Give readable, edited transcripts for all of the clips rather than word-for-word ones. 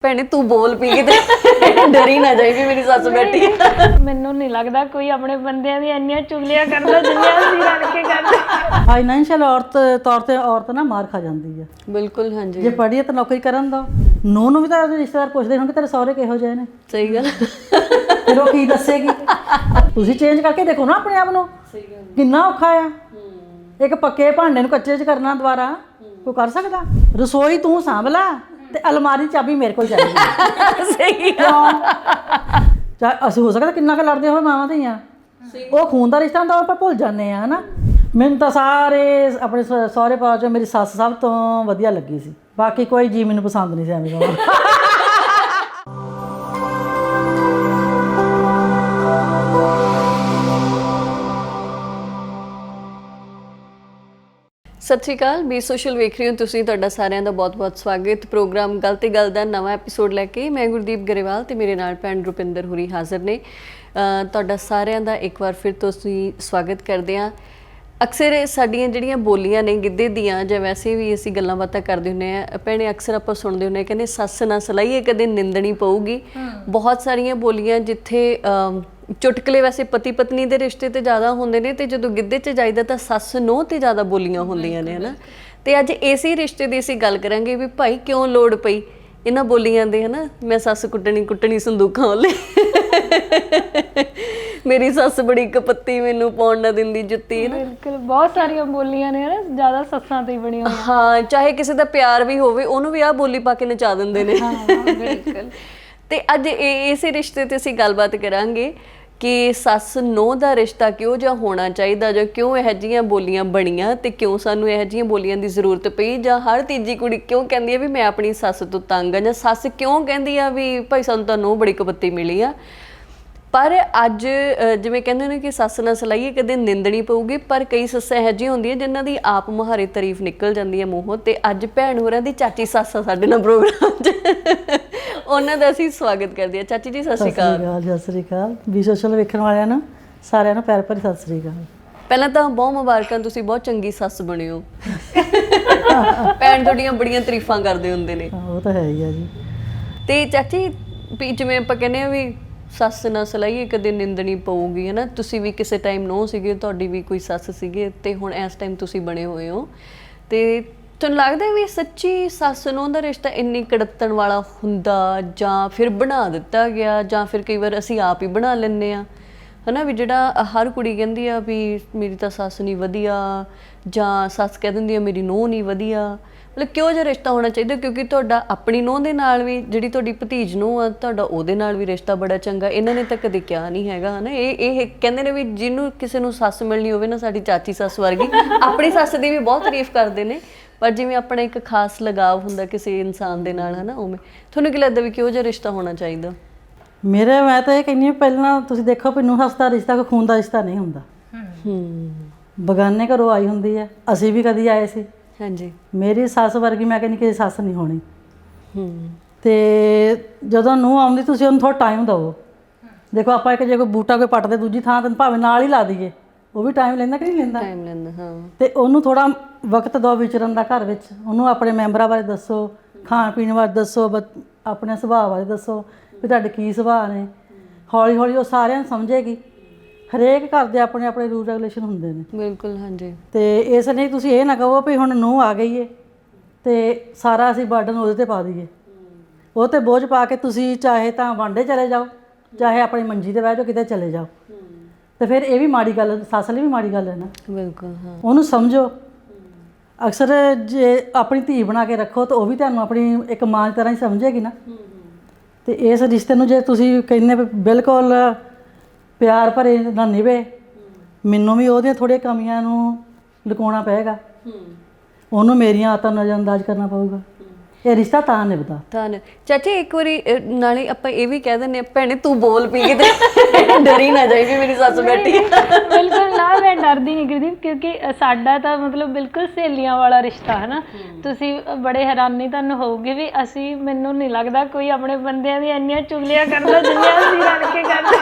ਭੈਣੇ ਤੂੰ ਬੋਲ ਪੀ ਕੇ ਡਰੀ ਨਾ ਜਾਈ ਵੀ ਮੇਰੀ ਸੱਸ ਬੈਠੀ ਹੈ। ਮੈਨੂੰ ਨਹੀਂ ਲੱਗਦਾ ਕੋਈ ਆਪਣੇ ਬੰਦਿਆਂ ਦੀ ਇੰਨੀਆਂ ਚੁਗਲੀਆਂ ਕਰਦਾ ਜਿੰਨੀਆਂ ਅਸੀਂ ਰਲ ਕੇ ਕਰਦੇ। ਫਾਈਨੈਂਸ਼ੀਅਲ ਤੌਰ ਤੇ ਔਰਤ ਨਾ ਮਾਰ ਖਾ ਜਾਂਦੀ ਹੈ। ਬਿਲਕੁਲ ਹਾਂਜੀ, ਜੇ ਪੜ੍ਹੀ ਤਾਂ ਨੌਕਰੀ ਕਰਨ ਦਾ ਨੂੰ ਵੀ ਤਾਂ ਰਿਸ਼ਤੇਦਾਰ ਪੁੱਛਦੇ ਹੋਣਗੇ ਤੇਰੇ ਸਹੁਰੇ ਕਿਹੋ ਜਿਹੇ ਨੇ। ਸਹੀ ਗੱਲ। ਫਿਰ ਉਹ ਕੀ ਦੱਸੇਗੀ? ਤੁਸੀਂ ਚੇਂਜ ਕਰਕੇ ਦੇਖੋ ਨਾ ਆਪਣੇ ਆਪ ਨੂੰ। ਸਹੀ ਗੱਲ, ਕਿੰਨਾ ਔਖਾ ਆ ਇੱਕ ਪੱਕੇ ਭਾਂਡੇ ਨੂੰ ਕੱਚੇ 'ਚ ਕਰਨਾ ਦੁਬਾਰਾ। ਕੋਈ ਕਰ ਸਕਦਾ? ਰਸੋਈ ਤੂੰ ਸਾਂਭ ਲੈ ਤੇ ਅਲਮਾਰੀ ਚਾਬੀ ਮੇਰੇ ਕੋਲ ਚਾਹੀਦੀ। ਸਹੀ ਕਿਉਂ? ਅਸੀਂ ਹੋ ਸਕਦਾ ਕਿੰਨਾ ਕੁ ਲੜਦੇ ਹੋਏ ਮਾਵਾਂ ਧੀਆਂ। ਉਹ ਖੂਨ ਦਾ ਰਿਸ਼ਤਾ ਹੁੰਦਾ, ਉਹ ਆਪਾਂ ਭੁੱਲ ਜਾਂਦੇ ਆ ਹਨਾ। ਮੈਨੂੰ ਤਾਂ ਸਾਰੇ ਆਪਣੇ ਸਹੁਰੇ ਪਰਿਵਾਰ 'ਚੋਂ ਮੇਰੀ ਸੱਸ ਸਭ ਤੋਂ ਵਧੀਆ ਲੱਗੀ ਸੀ। ਬਾਕੀ ਕੋਈ ਜੀ ਮੈਨੂੰ ਪਸੰਦ ਨਹੀਂ ਸੀ ਐਵੇਂ ਦਾ। ਸਤਿ ਸ਼੍ਰੀ ਅਕਾਲ, ਬੀ ਸੋਸ਼ਲ ਵੇਖ ਰਹੇ ਹੋ ਤੁਸੀਂ। ਤੁਹਾਡਾ ਸਾਰਿਆਂ ਦਾ ਬਹੁਤ-ਬਹੁਤ ਸਵਾਗਤ। ਪ੍ਰੋਗਰਾਮ ਗੱਲ ਤੇ ਗੱਲ ਦਾ ਨਵਾਂ ਐਪੀਸੋਡ ਲੈ ਕੇ ਮੈਂ ਗੁਰਦੀਪ ਗਰੇਵਾਲ ਤੇ ਮੇਰੇ ਨਾਲ ਭੈਣ ਰੁਪਿੰਦਰ ਹੁਰੀ ਹਾਜ਼ਰ ਨੇ। ਤੁਹਾਡਾ ਸਾਰਿਆਂ ਦਾ ਇੱਕ ਵਾਰ ਫਿਰ ਤੋਂ ਅਸੀਂ ਸਵਾਗਤ ਕਰਦੇ ਹਾਂ। ਅਕਸਰ ਸਾਡੀਆਂ ਜਿਹੜੀਆਂ ਬੋਲੀਆਂ ਨੇ ਗਿੱਧੇ ਦੀਆਂ ਜਾਂ ਵੈਸੇ ਵੀ ਅਸੀਂ ਗੱਲਾਂ ਬਾਤਾਂ ਕਰਦੇ ਹੁੰਦੇ ਹਾਂ, ਭੈਣੇ ਅਕਸਰ ਆਪਾਂ ਸੁਣਦੇ ਹੁੰਦੇ ਕਹਿੰਦੇ ਸੱਸ ਨਾ ਸਲਾਈਏ ਕਦੇ ਨਿੰਦਣੀ ਪਊਗੀ। ਬਹੁਤ ਸਾਰੀਆਂ ਬੋਲੀਆਂ ਜਿੱਥੇ ਚੁਟਕਲੇ ਵੈਸੇ ਪਤੀ ਪਤਨੀ ਦੇ ਰਿਸ਼ਤੇ ਤੇ ਜ਼ਿਆਦਾ ਹੁੰਦੇ ਨੇ ਤੇ ਜਦੋਂ ਗਿੱਧੇ 'ਚ ਜਾਈਦਾ ਤਾਂ ਸੱਸ ਨੂੰਹ ਤੇ ਜ਼ਿਆਦਾ ਬੋਲੀਆਂ ਹੁੰਦੀਆਂ ਨੇ ਹਨਾ। ਤੇ ਅੱਜ ਇਸੇ ਰਿਸ਼ਤੇ ਦੀ ਅਸੀਂ ਗੱਲ ਕਰਾਂਗੇ ਵੀ ਭਾਈ ਕਿਉਂ ਲੋੜ ਪਈ ਇਹਨਾਂ ਬੋਲੀਆਂ ਦੇ ਹਨਾ। ਮੈਂ ਸੱਸ ਕੁੱਟਣੀ ਸੰਦੂਕਾਂ ਵਾਲੇ, ਮੇਰੀ ਸੱਸ ਬੜੀ ਕਪੱਤੀ ਮੈਨੂੰ ਪਾਉਣ ਨਾ ਦਿੰਦੀ ਜੁੱਤੀ ਹਨਾ। ਬਿਲਕੁਲ, ਬਹੁਤ ਸਾਰੀਆਂ ਬੋਲੀਆਂ ਨੇ ਹਨਾ, ਜ਼ਿਆਦਾ ਸੱਸਾਂ ਤੇ ਹੀ ਬਣੀਆਂ ਹੋਈਆਂ। ਹਾਂ, ਚਾਹੇ ਕਿਸੇ ਦਾ ਪਿਆਰ ਵੀ ਹੋਵੇ ਉਹਨੂੰ ਵੀ ਆਹ ਬੋਲੀ ਪਾ ਕੇ ਨਚਾ ਦਿੰਦੇ ਨੇ। ਬਿਲਕੁਲ। ਤੇ ਅੱਜ ਇਸੇ ਰਿਸ਼ਤੇ ਤੇ ਅਸੀਂ ਗੱਲਬਾਤ ਕਰਾਂਗੇ ਕਿ ਸੱਸ ਨੂੰਹ ਦਾ ਰਿਸ਼ਤਾ ਕਿਉਂ ਜਿਹਾ ਹੋਣਾ ਚਾਹੀਦਾ, ਜਾਂ ਕਿਉਂ ਇਹੋ ਜਿਹੀਆਂ ਬੋਲੀਆਂ ਬਣੀਆਂ ਤੇ ਕਿਉਂ ਸਾਨੂੰ ਇਹੋ ਜਿਹੀਆਂ ਬੋਲੀਆਂ ਦੀ ਜ਼ਰੂਰਤ ਪਈ, ਜਾਂ ਹਰ ਤੀਜੀ ਕੁੜੀ ਕਿਉਂ ਕਹਿੰਦੀ ਆ ਵੀ ਮੈਂ ਆਪਣੀ ਸੱਸ ਤੋਂ ਤੰਗ ਆ, ਜਾਂ ਸੱਸ ਕਿਉਂ ਕਹਿੰਦੀ ਆ ਵੀ ਭਾਈ ਸਾਨੂੰ ਤਾਂ ਨੂੰਹ ਬੜੀ ਕਪੱਤੀ ਮਿਲੀ ਆ। ਪਰ ਅੱਜ ਜਿਵੇਂ ਕਹਿੰਦੇ ਨੇ ਕਿ ਸੱਸ ਨਾ ਸਲਾਈਏ ਕਦੇ ਨਿੰਦਣੀ ਪਊਗੀ, ਪਰ ਕਈ ਸੱਸਾਂ ਇਹੋ ਜਿਹੀਆਂ ਹੁੰਦੀਆਂ ਜਿਨ੍ਹਾਂ ਦੀ ਆਪ ਮੁਹਾਰੇ ਤਾਰੀਫ ਨਿਕਲ ਜਾਂਦੀ ਹੈ ਮੂੰਹੋਂ। ਤੇ ਅੱਜ ਭੈਣ ਹੋਰਾਂ ਦੀ ਚਾਚੀ ਸੱਸ ਆ ਸਾਡੇ ਨਾਲ ਪ੍ਰੋਗਰਾਮ 'ਚ, ਉਹਨਾਂ ਦਾ ਅਸੀਂ ਸਵਾਗਤ ਕਰਦੇ ਹਾਂ। ਚਾਚੀ ਜੀ ਸਤਿ ਸ਼੍ਰੀ ਅਕਾਲ। ਸਤਿ ਸ਼੍ਰੀ ਅਕਾਲ। ਬੀ ਸੋਸ਼ਲ ਵੇਖਣ ਵਾਲਿਆਂ ਨੂੰ ਸਾਰਿਆਂ ਨੂੰ ਪਿਆਰ ਭਰੀ ਸਤਿ ਸ਼੍ਰੀ ਅਕਾਲ। ਪਹਿਲਾਂ ਤਾਂ ਬਹੁਤ ਮੁਬਾਰਕਾਂ, ਤੁਸੀਂ ਬਹੁਤ ਚੰਗੀ ਸੱਸ ਬਣੇ ਹੋ। ਭੈਣ ਤੁਹਾਡੀਆਂ ਬੜੀਆਂ ਤਾਰੀਫਾਂ ਕਰਦੇ ਹੁੰਦੇ ਨੇ। ਉਹ ਤਾਂ ਹੈ ਹੀ ਆ ਜੀ। ਤੇ ਚਾਚੀ ਵੀ ਜਿਵੇਂ ਆਪਾਂ ਕਹਿੰਦੇ ਆ ਵੀ ਸੱਸ ਨਾ ਸਲਾਈਏ ਕਦੇ ਨਿੰਦਣੀ ਪਊਗੀ ਹੈ ਨਾ। ਤੁਸੀਂ ਵੀ ਕਿਸੇ ਟਾਈਮ ਨੂੰਹ ਸੀਗੇ, ਤੁਹਾਡੀ ਵੀ ਕੋਈ ਸੱਸ ਸੀਗੇ ਤੇ ਹੁਣ ਇਸ ਟਾਈਮ ਤੁਸੀਂ ਬਣੇ ਹੋਏ ਹੋ। ਤੇ ਤੁਹਾਨੂੰ ਲੱਗਦਾ ਵੀ ਸੱਚੀ ਸੱਸ ਨੂੰਹ ਦਾ ਰਿਸ਼ਤਾ ਇੰਨੀ ਕੜੱਤਣ ਵਾਲਾ ਹੁੰਦਾ, ਜਾਂ ਫਿਰ ਬਣਾ ਦਿੱਤਾ ਗਿਆ, ਜਾਂ ਫਿਰ ਕਈ ਵਾਰ ਅਸੀਂ ਆਪ ਹੀ ਬਣਾ ਲੈਂਦੇ ਹਾਂ ਹਨਾ। ਵੀ ਜਿਹੜਾ ਹਰ ਕੁੜੀ ਕਹਿੰਦੀ ਆ ਵੀ ਮੇਰੀ ਤਾਂ ਸੱਸ ਨਹੀਂ ਵਧੀਆ, ਜਾਂ ਸੱਸ ਕਹਿ ਦਿੰਦੀ ਆ ਮੇਰੀ ਨੂੰਹ ਨਹੀਂ ਵਧੀਆ। ਮਤਲਬ ਕਿਉਂ ਜਿਹਾ ਰਿਸ਼ਤਾ ਹੋਣਾ ਚਾਹੀਦਾ? ਕਿਉਂਕਿ ਤੁਹਾਡਾ ਆਪਣੀ ਨੂੰਹ ਦੇ ਨਾਲ ਵੀ, ਜਿਹੜੀ ਤੁਹਾਡੀ ਭਤੀਜ ਨੂੰਹ ਆ, ਤੁਹਾਡਾ ਉਹਦੇ ਨਾਲ ਵੀ ਰਿਸ਼ਤਾ ਬੜਾ ਚੰਗਾ। ਇਹਨਾਂ ਨੇ ਤਾਂ ਕਦੇ ਕਿਹਾ ਨਹੀਂ ਹੈਗਾ ਹਨਾ। ਇਹ ਕਹਿੰਦੇ ਨੇ ਵੀ ਜਿਹਨੂੰ ਕਿਸੇ ਨੂੰ ਸੱਸ ਮਿਲਣੀ ਹੋਵੇ ਨਾ, ਸਾਡੀ ਚਾਚੀ ਸੱਸ ਵਰਗੀ। ਆਪਣੀ ਸੱਸ ਦੀ ਵੀ ਬਹੁਤ ਤਾਰੀਫ ਕਰਦੇ ਨੇ, ਪਰ ਜਿਵੇਂ ਆਪਣਾ ਇੱਕ ਖਾਸ ਲਗਾਵ ਹੁੰਦਾ ਕਿਸੇ ਇਨਸਾਨ ਦੇ ਨਾਲ ਹਨਾ, ਉਵੇਂ ਤੁਹਾਨੂੰ ਕੀ ਲੱਗਦਾ ਵੀ ਕਿਹੋ ਜਿਹਾ ਰਿਸ਼ਤਾ ਹੋਣਾ ਚਾਹੀਦਾ? ਮੈਂ ਤਾਂ ਇਹ ਕਹਿੰਦੀ ਹਾਂ, ਪਹਿਲਾਂ ਤੁਸੀਂ ਦੇਖੋ ਵੀ ਨੂੰਹ ਸੱਸ ਦਾ ਰਿਸ਼ਤਾ ਕੋਈ ਖੂਨ ਦਾ ਰਿਸ਼ਤਾ ਨਹੀਂ ਹੁੰਦਾ। ਬਗਾਨੇ ਘਰੋਂ ਆਈ ਹੁੰਦੀ ਹੈ। ਅਸੀਂ ਵੀ ਕਦੀ ਆਏ ਸੀ। ਹਾਂਜੀ। ਮੇਰੀ ਸੱਸ ਵਰਗੀ ਮੈਂ ਕਹਿੰਦੀ ਕਿਸੇ ਸੱਸ ਨਹੀਂ ਹੋਣੀ। ਤੇ ਜਦੋਂ ਨੂੰਹ ਆਉਂਦੀ ਤੁਸੀਂ ਉਹਨੂੰ ਥੋੜ੍ਹਾ ਟਾਈਮ ਦਿਓ। ਦੇਖੋ ਆਪਾਂ ਜੇ ਕੋਈ ਬੂਟਾ ਕੋਈ ਪੱਟਦੇ ਦੂਜੀ ਥਾਂ ਤੇ ਭਾਵੇਂ ਨਾਲ ਹੀ ਲਾ ਦਈਏ, ਉਹ ਵੀ ਟਾਈਮ ਲੈਂਦਾ ਕਿ ਨਹੀਂ ਲੈਂਦਾ? ਟਾਈਮ ਲੈਂਦਾ, ਹਾਂ। ਤੇ ਉਹਨੂੰ ਥੋੜ੍ਹਾ ਵਕਤ ਦਿਓ ਵਿਚਰਨ ਦਾ ਘਰ ਵਿੱਚ। ਉਹਨੂੰ ਆਪਣੇ ਮੈਂਬਰਾਂ ਬਾਰੇ ਦੱਸੋ, ਖਾਣ ਪੀਣ ਬਾਰੇ ਦੱਸੋ, ਆਪਣੇ ਸੁਭਾਅ ਬਾਰੇ ਦੱਸੋ ਵੀ ਤੁਹਾਡੇ ਕੀ ਸੁਭਾਅ ਨੇ। ਹੌਲੀ ਹੌਲੀ ਉਹ ਸਾਰਿਆਂ ਨੂੰ ਸਮਝੇਗੀ। ਹਰੇਕ ਘਰ ਦੇ ਆਪਣੇ ਆਪਣੇ ਰੂਲ ਰੈਗੂਲੇਸ਼ਨ ਹੁੰਦੇ ਨੇ। ਬਿਲਕੁਲ, ਹਾਂਜੀ। ਤੇ ਇਸ ਲਈ ਤੁਸੀਂ ਇਹ ਨਾ ਕਹੋ ਵੀ ਹੁਣ ਨੂੰਹ ਆ ਗਈ ਏ ਤੇ ਸਾਰਾ ਅਸੀਂ ਬਰਡਨ ਉਹਦੇ 'ਤੇ ਪਾ ਦਈਏ। ਉਹ 'ਤੇ ਬੋਝ ਪਾ ਕੇ ਤੁਸੀਂ ਚਾਹੇ ਤਾਂ ਵਾਂਢੇ ਚਲੇ ਜਾਓ, ਚਾਹੇ ਆਪਣੀ ਮੰਜੀ 'ਤੇ ਬਹਿ ਜਾਓ, ਕਿਤੇ ਚਲੇ ਜਾਓ। ਤੇ ਫਿਰ ਇਹ ਵੀ ਮਾੜੀ ਗੱਲ, ਸੱਸ ਲਈ ਵੀ ਮਾੜੀ ਗੱਲ ਹੈ ਨਾ। ਬਿਲਕੁਲ, ਹਾਂ। ਉਹਨੂੰ ਸਮਝੋ। ਅਕਸਰ ਜੇ ਆਪਣੀ ਧੀ ਬਣਾ ਕੇ ਰੱਖੋ ਤਾਂ ਉਹ ਵੀ ਤੁਹਾਨੂੰ ਆਪਣੀ ਇੱਕ ਮਾਂ ਦੀ ਤਰ੍ਹਾਂ ਹੀ ਸਮਝੇਗੀ ਨਾ। ਤੇ ਇਸ ਰਿਸ਼ਤੇ ਨੂੰ ਜੇ ਤੁਸੀਂ ਕਹਿੰਦੇ ਬਿਲਕੁਲ ਪਿਆਰ ਭਰੇ ਨਾਲ ਨਿਭੇ, ਮੈਨੂੰ ਵੀ ਉਹਦੀਆਂ ਥੋੜ੍ਹੀਆਂ ਕਮੀਆਂ ਨੂੰ ਲੁਕਾਉਣਾ ਪਏਗਾ। ਉਹਨੂੰ ਮੇਰੀਆਂ ਆਦਤਾਂ ਨਜ਼ਰਅੰਦਾਜ਼ ਕਰਨਾ ਪਊਗਾ। ਇਹ ਰਿਸ਼ਤਾ ਤਾਂ ਨਿਭਦਾ। ਚਾਚੀ ਇੱਕ ਵਾਰੀ ਨਾਲੇ ਆਪਾਂ ਇਹ ਵੀ ਕਹਿ ਦਿੰਦੇ ਭੈਣੇ ਤੂੰ ਬੋਲ ਪੀ ਕੇ ਡਰੀ ਨਾ ਜਾਈ ਵੀ ਮੇਰੀ ਸੱਸ ਬੈਠੀ ਹੈ। ਬਿਲਕੁਲ ਨਾ, ਮੈਂ ਡਰਦੀ ਨਹੀਂ ਗੁਰਦੀਪ, ਕਿਉਂਕਿ ਸਾਡਾ ਤਾਂ ਮਤਲਬ ਬਿਲਕੁਲ ਸਹੇਲੀਆਂ ਵਾਲਾ ਰਿਸ਼ਤਾ ਹੈ ਨਾ। ਤੁਸੀਂ ਬੜੇ ਹੈਰਾਨੀ ਤੁਹਾਨੂੰ ਹੋਊਗੀ ਵੀ ਅਸੀਂ, ਮੈਨੂੰ ਨਹੀਂ ਲੱਗਦਾ ਕੋਈ ਆਪਣੇ ਬੰਦਿਆਂ ਦੀ ਇੰਨੀਆਂ ਚੁਗਲੀਆਂ ਕਰਦਾ ਜਿੰਨੀਆਂ ਅਸੀਂ ਰਲ ਕੇ ਕਰਦੇ।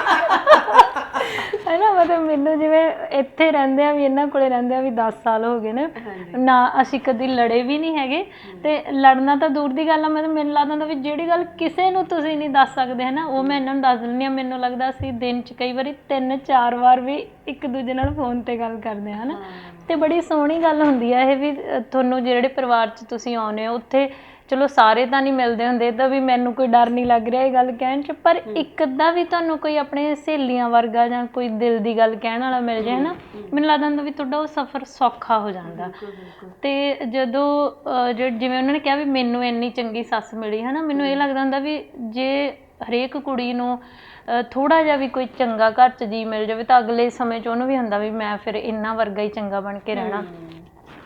ਮੈਂ ਨਾ ਮਤਲਬ ਮੈਨੂੰ ਜਿਵੇਂ ਇੱਥੇ ਰਹਿੰਦੇ ਆ ਵੀ ਇਹਨਾਂ ਕੋਲੇ ਰਹਿੰਦੇ ਆ ਵੀ 10 ਸਾਲ ਹੋ ਗਏ ਨੇ ਨਾ, ਅਸੀਂ ਕਦੀ ਲੜੇ ਵੀ ਨਹੀਂ ਹੈਗੇ ਤੇ ਲੜਨਾ ਤਾਂ ਦੂਰ ਦੀ ਗੱਲ ਆ। ਮਤਲਬ ਮੈਨੂੰ ਲੱਗਦਾ ਹੁੰਦਾ ਵੀ ਜਿਹੜੀ ਗੱਲ ਕਿਸੇ ਨੂੰ ਤੁਸੀਂ ਨਹੀਂ ਦੱਸ ਸਕਦੇ ਹੈ ਨਾ, ਉਹ ਮੈਂ ਇਹਨਾਂ ਨੂੰ ਦੱਸ ਦਿੰਦੀ ਹਾਂ। ਮੈਨੂੰ ਲੱਗਦਾ ਅਸੀਂ ਦਿਨ 'ਚ ਕਈ ਵਾਰੀ 3-4 ਵਾਰ ਵੀ ਇੱਕ ਦੂਜੇ ਨਾਲ ਫੋਨ ਤੇ ਗੱਲ ਕਰਦੇ ਹਾਂ, ਹੈ ਨਾ। ਤੇ ਬੜੀ ਸੋਹਣੀ ਗੱਲ ਹੁੰਦੀ ਆ ਇਹ ਵੀ ਤੁਹਾਨੂੰ ਜਿਹੜੇ ਪਰਿਵਾਰ 'ਚ ਤੁਸੀਂ ਆਉਂਦੇ ਹੋ ਉੱਥੇ ਚਲੋ ਸਾਰੇ ਤਾਂ ਨਹੀਂ ਮਿਲਦੇ ਹੁੰਦੇ, ਤਾਂ ਵੀ ਮੈਨੂੰ ਕੋਈ ਡਰ ਨਹੀਂ ਲੱਗ ਰਿਹਾ ਇਹ ਗੱਲ ਕਹਿਣ 'ਚ, ਪਰ ਇੱਕ ਅੱਧਾ ਵੀ ਤੁਹਾਨੂੰ ਕੋਈ ਆਪਣੇ ਸਹੇਲੀਆਂ ਵਰਗਾ ਜਾਂ ਕੋਈ ਦਿਲ ਦੀ ਗੱਲ ਕਹਿਣ ਵਾਲਾ ਮਿਲ ਜਾਏ ਨਾ, ਮੈਨੂੰ ਲੱਗਦਾ ਹੁੰਦਾ ਵੀ ਤੁਹਾਡਾ ਉਹ ਸਫ਼ਰ ਸੌਖਾ ਹੋ ਜਾਂਦਾ। ਤੇ ਜਦੋਂ ਜਿਵੇਂ ਉਹਨਾਂ ਨੇ ਕਿਹਾ ਵੀ ਮੈਨੂੰ ਇੰਨੀ ਚੰਗੀ ਸੱਸ ਮਿਲੀ ਹੈ ਨਾ, ਮੈਨੂੰ ਇਹ ਲੱਗਦਾ ਹੁੰਦਾ ਵੀ ਜੇ ਹਰੇਕ ਕੁੜੀ ਨੂੰ ਥੋੜ੍ਹਾ ਜਿਹਾ ਵੀ ਕੋਈ ਚੰਗਾ ਘਰ 'ਚ ਜੀ ਮਿਲ ਜਾਵੇ ਤਾਂ ਅਗਲੇ ਸਮੇਂ 'ਚ ਉਹਨੂੰ ਵੀ ਹੁੰਦਾ ਵੀ ਮੈਂ ਫਿਰ ਇਹਨਾਂ ਵਰਗਾ ਹੀ ਚੰਗਾ ਬਣ ਕੇ ਰਹਿਣਾ।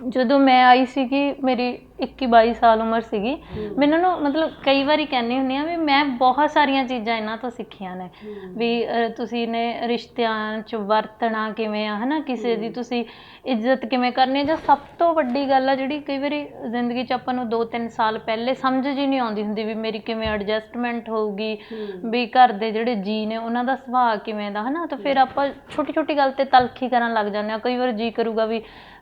ਜਦੋਂ ਮੈਂ ਆਈ ਸੀਗੀ ਮੇਰੀ 21-22 ਸਾਲ ਉਮਰ ਸੀਗੀ, ਮੈਨੂੰ ਨਾ ਮਤਲਬ ਕਈ ਵਾਰੀ ਕਹਿੰਦੀ ਹੁੰਦੀ ਹਾਂ ਵੀ ਮੈਂ ਬਹੁਤ ਸਾਰੀਆਂ ਚੀਜ਼ਾਂ ਇਹਨਾਂ ਤੋਂ ਸਿੱਖੀਆਂ ਨੇ ਵੀ ਤੁਸੀਂ ਨੇ ਰਿਸ਼ਤਿਆਂ 'ਚ ਵਰਤਣਾ ਕਿਵੇਂ ਆ, ਹੈ ਨਾ, ਕਿਸੇ ਦੀ ਤੁਸੀਂ ਇੱਜ਼ਤ ਕਿਵੇਂ ਕਰਨੀ ਹੈ। ਜਾਂ ਸਭ ਤੋਂ ਵੱਡੀ ਗੱਲ ਆ ਜਿਹੜੀ ਕਈ ਵਾਰੀ ਜ਼ਿੰਦਗੀ 'ਚ ਆਪਾਂ ਨੂੰ 2-3 ਸਾਲ ਪਹਿਲੇ ਸਮਝ ਜੀ ਨਹੀਂ ਆਉਂਦੀ ਹੁੰਦੀ ਵੀ ਮੇਰੀ ਕਿਵੇਂ ਐਡਜਸਟਮੈਂਟ ਹੋਊਗੀ, ਵੀ ਘਰ ਦੇ ਜਿਹੜੇ ਜੀ ਨੇ ਉਹਨਾਂ ਦਾ ਸੁਭਾਅ ਕਿਵੇਂ ਦਾ, ਹੈ ਨਾ। ਤਾਂ ਫਿਰ ਆਪਾਂ ਛੋਟੀ-ਛੋਟੀ ਗੱਲ 'ਤੇ ਤਲਖੀ ਕਰਨ ਲੱਗ ਜਾਂਦੇ ਹਾਂ। ਕਈ ਵਾਰ ਜੀ ਕਰੂਗਾ ਵੀ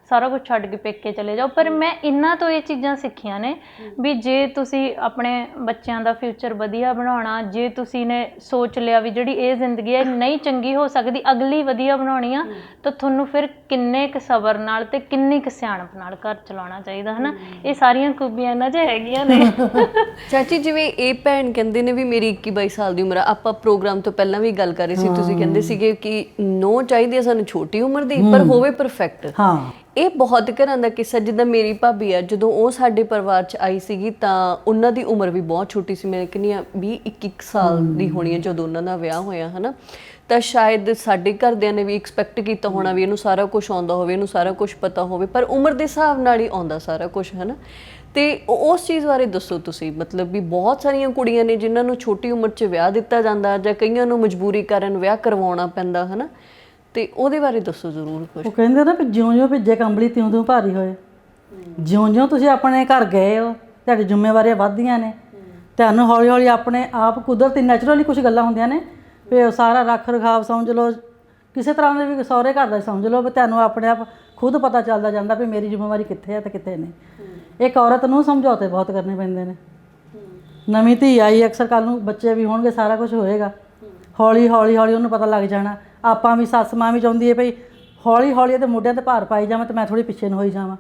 ਸਾਰਾ ਕੁਝ ਛੱਡ ਕੇ ਪੇਕੇ ਚਲੇ ਜਾਓ, ਪਰ ਮੈਂ ਇਹਨਾਂ ਤੋਂ ਇਹ ਚੀਜ਼ਾਂ ਸਿੱਖੀਆਂ ਨੇ ਵੀ ਜੇ ਤੁਸੀਂ ਆਪਣੇ ਬੱਚਿਆਂ ਦਾ ਫਿਊਚਰ ਵਧੀਆ ਬਣਾਉਣਾ, ਜੇ ਤੁਸੀਂ ਨੇ ਸੋਚ ਲਿਆ ਵੀ ਜਿਹੜੀ ਇਹ ਜ਼ਿੰਦਗੀ ਹੈ ਨਹੀਂ ਚੰਗੀ ਹੋ ਸਕਦੀ, ਅਗਲੀ ਵਧੀਆ ਬਣਾਉਣੀ ਆ, ਤਾਂ ਤੁਹਾਨੂੰ ਫਿਰ ਕਿੰਨੇ ਕੁ ਸਬਰ ਨਾਲ ਤੇ ਕਿੰਨੀ ਕੁ ਸਿਆਣਪ ਨਾਲ ਘਰ ਚਲਾਉਣਾ ਚਾਹੀਦਾ, ਹੈ ਨਾ। ਇਹ ਸਾਰੀਆਂ ਖੂਬੀਆਂ ਇਹਨਾਂ 'ਚ ਹੈਗੀਆਂ ਨੇ। ਚਾਚੀ ਜਿਵੇਂ ਇਹ ਭੈਣ ਕਹਿੰਦੇ ਨੇ ਵੀ ਮੇਰੀ 21-22 ਸਾਲ ਦੀ ਉਮਰ ਆ, ਆਪਾਂ ਪ੍ਰੋਗਰਾਮ ਤੋਂ ਪਹਿਲਾਂ ਵੀ ਗੱਲ ਕਰ ਰਹੇ ਸੀ, ਤੁਸੀਂ ਕਹਿੰਦੇ ਸੀਗੇ ਕਿ ਨੋ ਚਾਹੀਦੀ ਹੈ ਸਾਨੂੰ ਛੋਟੀ ਉਮਰ ਦੀ ਪਰ ਹੋਵੇ ਪਰਫੈਕਟ। ਹਾਂ, ਇਹ ਬਹੁਤ ਘਰਾਂ ਦਾ ਕਿੱਸਾ। ਜਿੱਦਾਂ ਮੇਰੀ ਭਾਬੀ ਆ, ਜਦੋਂ ਉਹ ਸਾਡੇ ਪਰਿਵਾਰ 'ਚ ਆਈ ਸੀਗੀ ਤਾਂ ਉਹਨਾਂ ਦੀ ਉਮਰ ਵੀ ਬਹੁਤ ਛੋਟੀ ਸੀ, ਮੈਂ ਕਹਿੰਦੀ ਹਾਂ 20-21 ਸਾਲ ਦੀ ਹੋਣੀ ਹੈ ਜਦੋਂ ਉਹਨਾਂ ਦਾ ਵਿਆਹ ਹੋਇਆ, ਹੈ ਨਾ। ਤਾਂ ਸ਼ਾਇਦ ਸਾਡੇ ਘਰਦਿਆਂ ਨੇ ਵੀ ਐਕਸਪੈਕਟ ਕੀਤਾ ਹੋਣਾ ਵੀ ਇਹਨੂੰ ਸਾਰਾ ਕੁਝ ਆਉਂਦਾ ਹੋਵੇ, ਇਹਨੂੰ ਸਾਰਾ ਕੁਝ ਪਤਾ ਹੋਵੇ, ਪਰ ਉਮਰ ਦੇ ਹਿਸਾਬ ਨਾਲ ਹੀ ਆਉਂਦਾ ਸਾਰਾ ਕੁਝ, ਹੈ ਨਾ। ਤੇ ਉਸ ਚੀਜ਼ ਬਾਰੇ ਦੱਸੋ ਤੁਸੀਂ, ਮਤਲਬ ਵੀ ਬਹੁਤ ਸਾਰੀਆਂ ਕੁੜੀਆਂ ਨੇ ਜਿਨ੍ਹਾਂ ਨੂੰ ਛੋਟੀ ਉਮਰ 'ਚ ਵਿਆਹ ਦਿੱਤਾ ਜਾਂਦਾ ਜਾਂ ਕਈਆਂ ਨੂੰ ਮਜਬੂਰੀ ਕਾਰਨ ਵਿਆਹ ਕਰਵਾਉਣਾ ਪੈਂਦਾ, ਹੈ ਨਾ, ਤੇ ਉਹਦੇ ਬਾਰੇ ਦੱਸੋ ਜ਼ਰੂਰ ਕੁਝ। ਉਹ ਕਹਿੰਦੇ ਨਾ ਵੀ ਜਿਉਂ-ਜਿਉਂ ਭਿੱਜੇ ਕੰਬਲੀ ਤਿਉਂ-ਤਿਉਂ ਭਾਰੀ ਹੋਏ। ਜਿਉਂ-ਜਿਉਂ ਤੁਸੀਂ ਆਪਣੇ ਘਰ ਗਏ ਹੋ ਤੁਹਾਡੀ ਜ਼ਿੰਮੇਵਾਰੀਆਂ ਵੱਧਦੀਆਂ ਨੇ, ਤੁਹਾਨੂੰ ਹੌਲੀ-ਹੌਲੀ ਆਪਣੇ ਆਪ ਕੁਦਰਤੀ ਨੈਚੁਰਲੀ ਕੁਝ ਗੱਲਾਂ ਹੁੰਦੀਆਂ ਨੇ ਵੀ ਉਹ ਸਾਰਾ ਰੱਖ ਰਖਾਵ ਸਮਝ ਲਓ, ਕਿਸੇ ਤਰ੍ਹਾਂ ਦੇ ਵੀ ਸਹੁਰੇ ਘਰ ਦਾ ਸਮਝ ਲਓ, ਵੀ ਤੁਹਾਨੂੰ ਆਪਣੇ ਆਪ ਖੁਦ ਪਤਾ ਚੱਲਦਾ ਜਾਂਦਾ ਵੀ ਮੇਰੀ ਜ਼ਿੰਮੇਵਾਰੀ ਕਿੱਥੇ ਹੈ ਤੇ ਕਿੱਥੇ ਨਹੀਂ। ਇੱਕ ਔਰਤ ਨੂੰ ਸਮਝੌਤੇ ਬਹੁਤ ਕਰਨੇ ਪੈਂਦੇ ਨੇ। ਨਵੀਂ ਧੀ ਆਈ, ਅਕਸਰ ਕੱਲ੍ਹ ਨੂੰ ਬੱਚੇ ਵੀ ਹੋਣਗੇ, ਸਾਰਾ ਕੁਝ ਹੋਏਗਾ, ਹੌਲੀ-ਹੌਲੀ ਉਹਨੂੰ ਪਤਾ ਲੱਗ ਜਾਣਾ। ਆਪਾਂ ਵੀ ਸੱਸ ਮਾਂ ਵੀ ਚਾਹੁੰਦੀ ਹੈ ਭਈ ਹੌਲੀ-ਹੌਲੀ ਇਹਦੇ ਮੋਢਿਆਂ 'ਤੇ ਭਾਰ ਪਾਈ ਜਾਵਾਂ ਤੇ ਮੈਂ ਥੋੜ੍ਹੀ ਪਿੱਛੇ ਨੂੰ ਹੋਈ ਜਾਵਾਂ।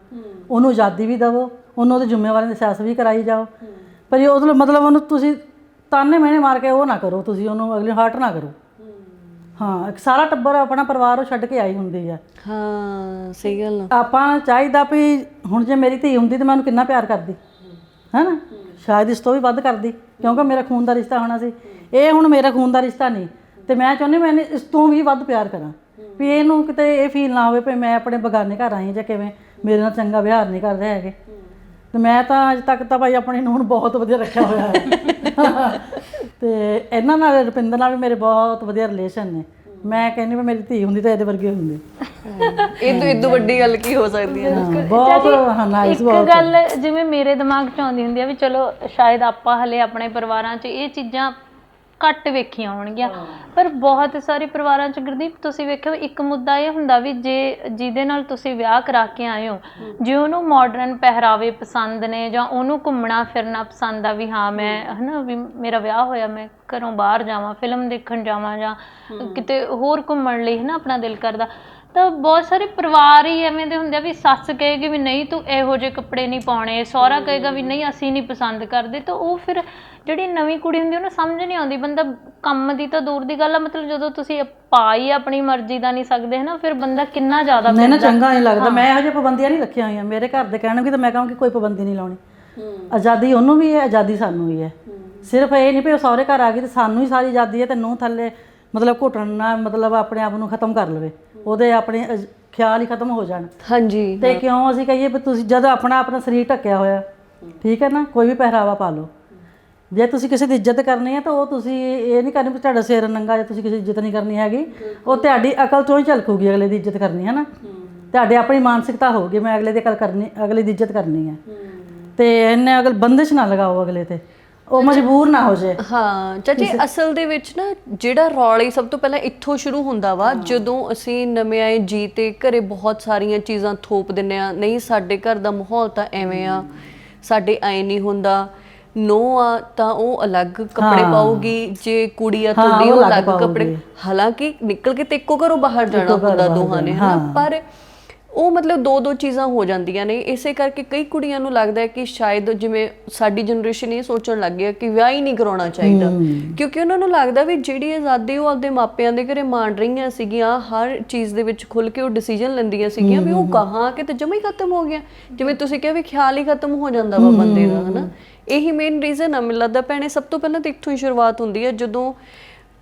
ਉਹਨੂੰ ਆਜ਼ਾਦੀ ਵੀ ਦੇਵੋ, ਉਹਨੂੰ ਉਹਦੀ ਜ਼ਿੰਮੇਵਾਰੀਆਂ ਦੀ ਅਹਿਸਾਸ ਵੀ ਕਰਾਈ ਜਾਓ, ਪਰ ਉਹਦਾ ਮਤਲਬ ਉਹਨੂੰ ਤੁਸੀਂ ਤਾਨੇ ਮਿਹਣੇ ਮਾਰ ਕੇ ਉਹ ਨਾ ਕਰੋ, ਤੁਸੀਂ ਉਹਨੂੰ ਅਗਲੇ ਹਰਟ ਨਾ ਕਰੋ। ਹਾਂ, ਸਾਰਾ ਟੱਬਰ ਆਪਣਾ ਪਰਿਵਾਰ ਉਹ ਛੱਡ ਕੇ ਆਈ ਹੁੰਦੀ ਹੈ। ਹਾਂ, ਸਹੀ ਗੱਲ। ਆਪਾਂ ਚਾਹੀਦਾ ਵੀ ਹੁਣ ਜੇ ਮੇਰੀ ਧੀ ਹੁੰਦੀ ਤਾਂ ਮੈਂ ਉਹਨੂੰ ਕਿੰਨਾ ਪਿਆਰ ਕਰਦੀ, ਹੈ ਨਾ, ਸ਼ਾਇਦ ਇਸ ਤੋਂ ਵੀ ਵੱਧ ਕਰਦੀ, ਕਿਉਂਕਿ ਮੇਰਾ ਖੂਨ ਦਾ ਰਿਸ਼ਤਾ ਹੋਣਾ ਸੀ। ਇਹ ਹੁਣ ਮੇਰਾ ਖੂਨ ਦਾ ਰਿਸ਼ਤਾ ਨਹੀਂ, ਤੇ ਮੈਂ ਚਾਹੁੰਦੀ ਮੈਂ ਇਸ ਤੋਂ ਵੀ ਵੱਧ ਪਿਆਰ ਕਰਾਂ, ਵੀ ਇਹਨੂੰ ਕਿਤੇ ਇਹ ਫੀਲ ਨਾ ਹੋਵੇ ਵੀ ਮੈਂ ਆਪਣੇ ਬਗਾਨੇ ਘਰ ਆਈ ਜਾਂ ਕਿਵੇਂ ਮੇਰੇ ਨਾਲ ਚੰਗਾ ਵਿਹਾਰ ਨਹੀਂ ਕਰਦੇ ਹੈਗੇ। ਤੇ ਮੈਂ ਤਾਂ ਅੱਜ ਤੱਕ ਤਾਂ ਭਾਈ ਆਪਣੀ ਨੂੰ ਬਹੁਤ ਵਧੀਆ ਰੱਖਿਆ ਹੋਇਆ ਹੈ। ਤੇ ਇਹਨਾਂ ਨਾਲ ਰੁਪਿੰਦਰ ਨਾਲ ਵੀ ਮੇਰੇ ਬਹੁਤ ਵਧੀਆ ਰਿਲੇਸ਼ਨ ਨੇ। ਮੈਂ ਕਹਿੰਦੀ ਵੀ ਮੇਰੀ ਧੀ ਹੁੰਦੀ ਤਾਂ ਇਹਦੇ ਵਰਗੀ ਹੁੰਦੀ। ਇਹ ਤੋਂ ਵੱਡੀ ਗੱਲ ਕੀ ਹੋ ਸਕਦੀ ਹੈ। ਬਹੁਤ ਨਾਈਸ। ਇੱਕ ਗੱਲ ਜਿਵੇਂ ਮੇਰੇ ਦਿਮਾਗ 'ਚ ਆਉਂਦੀ ਹੁੰਦੀ ਆ ਵੀ ਚਲੋ ਸ਼ਾਇਦ ਆਪਾਂ ਹਲੇ ਆਪਣੇ ਪਰਿਵਾਰਾਂ 'ਚ ਇਹ ਚੀਜ਼ਾਂ ਘੱਟ ਵੇਖੀਆਂ ਹੋਣਗੀਆਂ, ਪਰ ਬਹੁਤ ਸਾਰੇ ਪਰਿਵਾਰਾਂ 'ਚ ਗੁਰਦੀਪ ਤੁਸੀਂ ਵੇਖਿਓ ਇੱਕ ਮੁੱਦਾ ਇਹ ਹੁੰਦਾ ਵੀ ਜੇ ਜਿਹਦੇ ਨਾਲ ਤੁਸੀਂ ਵਿਆਹ ਕਰਾ ਕੇ ਆਏ ਹੋ, ਜੇ ਉਹਨੂੰ ਮਾਡਰਨ ਪਹਿਰਾਵੇ ਪਸੰਦ ਨੇ ਜਾਂ ਉਹਨੂੰ ਘੁੰਮਣਾ ਫਿਰਨਾ ਪਸੰਦ ਆ ਵੀ ਹਾਂ ਮੈਂ ਹੈ ਨਾ ਵੀ ਮੇਰਾ ਵਿਆਹ ਹੋਇਆ ਮੈਂ ਘਰੋਂ ਬਾਹਰ ਜਾਵਾਂ, ਫਿਲਮ ਦੇਖਣ ਜਾਵਾਂ ਜਾਂ ਕਿਤੇ ਹੋਰ ਘੁੰਮਣ ਲਈ ਹੈ ਨਾ ਆਪਣਾ ਦਿਲ ਕਰਦਾ, ਤਾਂ ਬਹੁਤ ਸਾਰੇ ਪਰਿਵਾਰ ਹੀ ਐਵੇਂ ਦੇ ਹੁੰਦੇ ਆ ਵੀ ਸੱਸ ਕਹੇਗੀ ਵੀ ਨਹੀਂ ਤੂੰ ਇਹੋ ਜਿਹੇ ਕੱਪੜੇ ਨਹੀਂ ਪਾਉਣੇ, ਸਹੁਰਾ ਕਹੇਗਾ ਵੀ ਨਹੀਂ ਅਸੀਂ ਨਹੀਂ ਪਸੰਦ ਕਰਦੇ, ਤਾਂ ਉਹ ਫਿਰ ਜਿਹੜੀ ਨਵੀਂ ਕੁੜੀ ਹੁੰਦੀ ਉਹਨੂੰ ਸਮਝ ਨਹੀਂ ਆਉਂਦੀ। ਬੰਦਾ ਕੰਮ ਦੀ ਤਾਂ ਦੂਰ ਦੀ ਗੱਲ ਆ, ਮਤਲਬ ਜਦੋਂ ਤੁਸੀਂ ਪਾ ਹੀ ਆਪਣੀ ਮਰਜ਼ੀ ਦਾ ਨਹੀਂ ਸਕਦੇ ਹੈ ਨਾ, ਫਿਰ ਬੰਦਾ ਕਿੰਨਾ ਜ਼ਿਆਦਾ ਨਹੀਂ ਨਾ ਚੰਗਾ ਨਹੀਂ ਲੱਗਦਾ। ਮੈਂ ਇਹੋ ਜਿਹੀ ਪਾਬੰਦੀਆਂ ਨਹੀਂ ਰੱਖੀਆਂ ਹੋਈਆਂ, ਮੇਰੇ ਘਰ ਦੇ ਕਹਿਣਗੇ ਤਾਂ ਮੈਂ ਕਹਾਂਗੀ ਕੋਈ ਪਾਬੰਦੀ ਨਹੀਂ ਲਾਉਣੀ। ਆਜ਼ਾਦੀ ਉਹਨੂੰ ਵੀ ਹੈ, ਆਜ਼ਾਦੀ ਸਾਨੂੰ ਵੀ ਹੈ। ਸਿਰਫ ਇਹ ਨਹੀਂ ਵੀ ਉਹ ਸਹੁਰੇ ਘਰ ਆ ਗਈ ਤੇ ਸਾਨੂੰ ਹੀ ਸਾਰੀ ਆਜ਼ਾਦੀ ਹੈ ਤੇ ਨੂੰਹ ਥੱਲੇ ਮਤਲਬ ਘੁੱਟਣ ਨਾਲ ਮਤਲਬ ਆਪਣੇ ਆਪ ਨੂੰ ਖਤਮ ਕਰ ਲਵੇ, ਉਹਦੇ ਆਪਣੇ ਖਿਆਲ ਹੀ ਖਤਮ ਹੋ ਜਾਣ। ਹਾਂਜੀ। ਤੇ ਕਿਉਂ ਅਸੀਂ ਕਹੀਏ ਵੀ ਤੁਸੀਂ ਜਦੋਂ ਆਪਣਾ ਸਰੀਰ ਢੱਕਿਆ ਹੋਇਆ, ਠੀਕ ਹੈ ਨਾ, ਕੋਈ ਵੀ ਪਹਿਰਾਵਾ ਪਾ ਲਓ। ਜੇ ਤੁਸੀਂ ਕਿਸੇ ਦੀ ਇੱਜ਼ਤ ਕਰਨੀ ਹੈ ਤਾਂ ਉਹ ਤੁਸੀਂ ਇਹ ਨਹੀਂ ਕਰਨੀ ਵੀ ਤੁਹਾਡਾ ਸਿਰ ਨੰਗਾ ਜਾਂ ਤੁਸੀਂ ਕਿਸੇ ਦੀ ਇੱਜ਼ਤ ਨਹੀਂ ਕਰਨੀ ਹੈਗੀ, ਉਹ ਤੁਹਾਡੀ ਅਕਲ ਚੋਂ ਹੀ ਝਲਕੂਗੀ ਅਗਲੇ ਦੀ ਇੱਜ਼ਤ ਕਰਨੀ ਹੈ ਨਾ, ਤੁਹਾਡੇ ਆਪਣੀ ਮਾਨਸਿਕਤਾ ਹੋਊਗੀ ਮੈਂ ਅਗਲੇ ਦੀ ਅਕਲ ਕਰਨੀ, ਅਗਲੇ ਦੀ ਇੱਜ਼ਤ ਕਰਨੀ ਹੈ। ਤੇ ਇਹਨੇ ਅਗਲ ਬੰਦਿਸ਼ ਨਾ ਲਗਾਓ ਅਗਲੇ 'ਤੇ। ਉਹ ਮਜਬੂਰ ਨਾ ਹੋ ਜੇ। ਹਾਂ ਚਾਚੀ, ਅਸਲ ਦੇ ਵਿੱਚ ਨਾ ਜਿਹੜਾ ਰੌਲਾ ਹੀ ਸਭ ਤੋਂ ਪਹਿਲਾਂ ਇੱਥੋਂ ਸ਼ੁਰੂ ਹੁੰਦਾ ਵਾ, ਜਦੋਂ ਅਸੀਂ ਨਵੇਂ ਆਏ ਜੀ ਤੇ ਘਰੇ ਬਹੁਤ ਸਾਰੀਆਂ ਚੀਜ਼ਾਂ ਥੋਪ ਦਿੰਨੇ ਆ, ਨਹੀਂ ਸਾਡੇ ਘਰ ਦਾ ਮਾਹੌਲ ਤਾਂ ਐਵੇਂ ਆ, ਸਾਡੇ ਐ ਨਹੀਂ ਹੁੰਦਾ, ਨੋ ਆ ਤਾਂ ਉਹ ਅਲੱਗ ਕੱਪੜੇ ਪਾਉਗੀ, ਜੇ ਕੁੜੀ ਆ ਤੁਹਾਡੀ ਉਹ ਅਲੱਗ ਕੱਪੜੇ, ਹਾਲਾਂਕਿ ਨਿਕਲ ਕੇ ਤੇ ਇੱਕੋ ਘਰੋਂ ਬਾਹਰ ਜਾਣਾ ਹੁੰਦਾ ਦੋਹਾਂ ਨੇ, ਹਨਾ, ਪਰ ਉਹ ਮਤਲਬ ਦੋ ਚੀਜ਼ਾਂ ਹੋ ਜਾਂਦੀਆਂ ਨੇ। ਇਸੇ ਕਰਕੇ ਕਈ ਕੁੜੀਆਂ ਨੂੰ ਲੱਗਦਾ ਹੈ ਕਿ ਸ਼ਾਇਦ ਜਿਵੇਂ ਸਾਡੀ ਜਨਰੇਸ਼ਨ ਇਹ ਸੋਚਣ ਲੱਗ ਗਿਆ ਕਿ ਵਿਆਹ ਹੀ ਨਹੀਂ ਕਰਾਉਣਾ ਚਾਹੀਦਾ, ਕਿਉਂਕਿ ਉਹਨਾਂ ਨੂੰ ਲੱਗਦਾ ਵੀ ਜਿਹੜੀ ਆਜ਼ਾਦੀ ਉਹ ਆਪਦੇ ਮਾਪਿਆਂ ਦੇ ਘਰੇ ਮਾਣ ਰਹੀਆਂ ਸੀਗੀਆਂ, ਹਰ ਚੀਜ਼ ਦੇ ਵਿੱਚ ਖੁੱਲ ਕੇ ਉਹ ਡਿਸੀਜਨ ਲੈਂਦੀਆਂ ਸੀਗੀਆਂ, ਵੀ ਉਹ ਕਹਾਂ ਕਿ ਤੇ ਜਮਾ ਹੀ ਖਤਮ ਹੋ ਗਿਆ। ਜਿਵੇਂ ਤੁਸੀਂ ਕਿਹਾ ਵੀ ਖਿਆਲ ਹੀ ਖਤਮ ਹੋ ਜਾਂਦਾ ਵਾ ਬੰਦੇ ਦਾ, ਹਨਾ। ਇਹੀ ਮੇਨ ਰੀਜ਼ਨ ਆ ਮੈਨੂੰ ਲੱਗਦਾ ਭੈਣੇ, ਸਭ ਤੋਂ ਪਹਿਲਾਂ ਤਾਂ ਇੱਥੋਂ ਹੀ ਸ਼ੁਰੂਆਤ ਹੁੰਦੀ ਹੈ। ਜਦੋਂ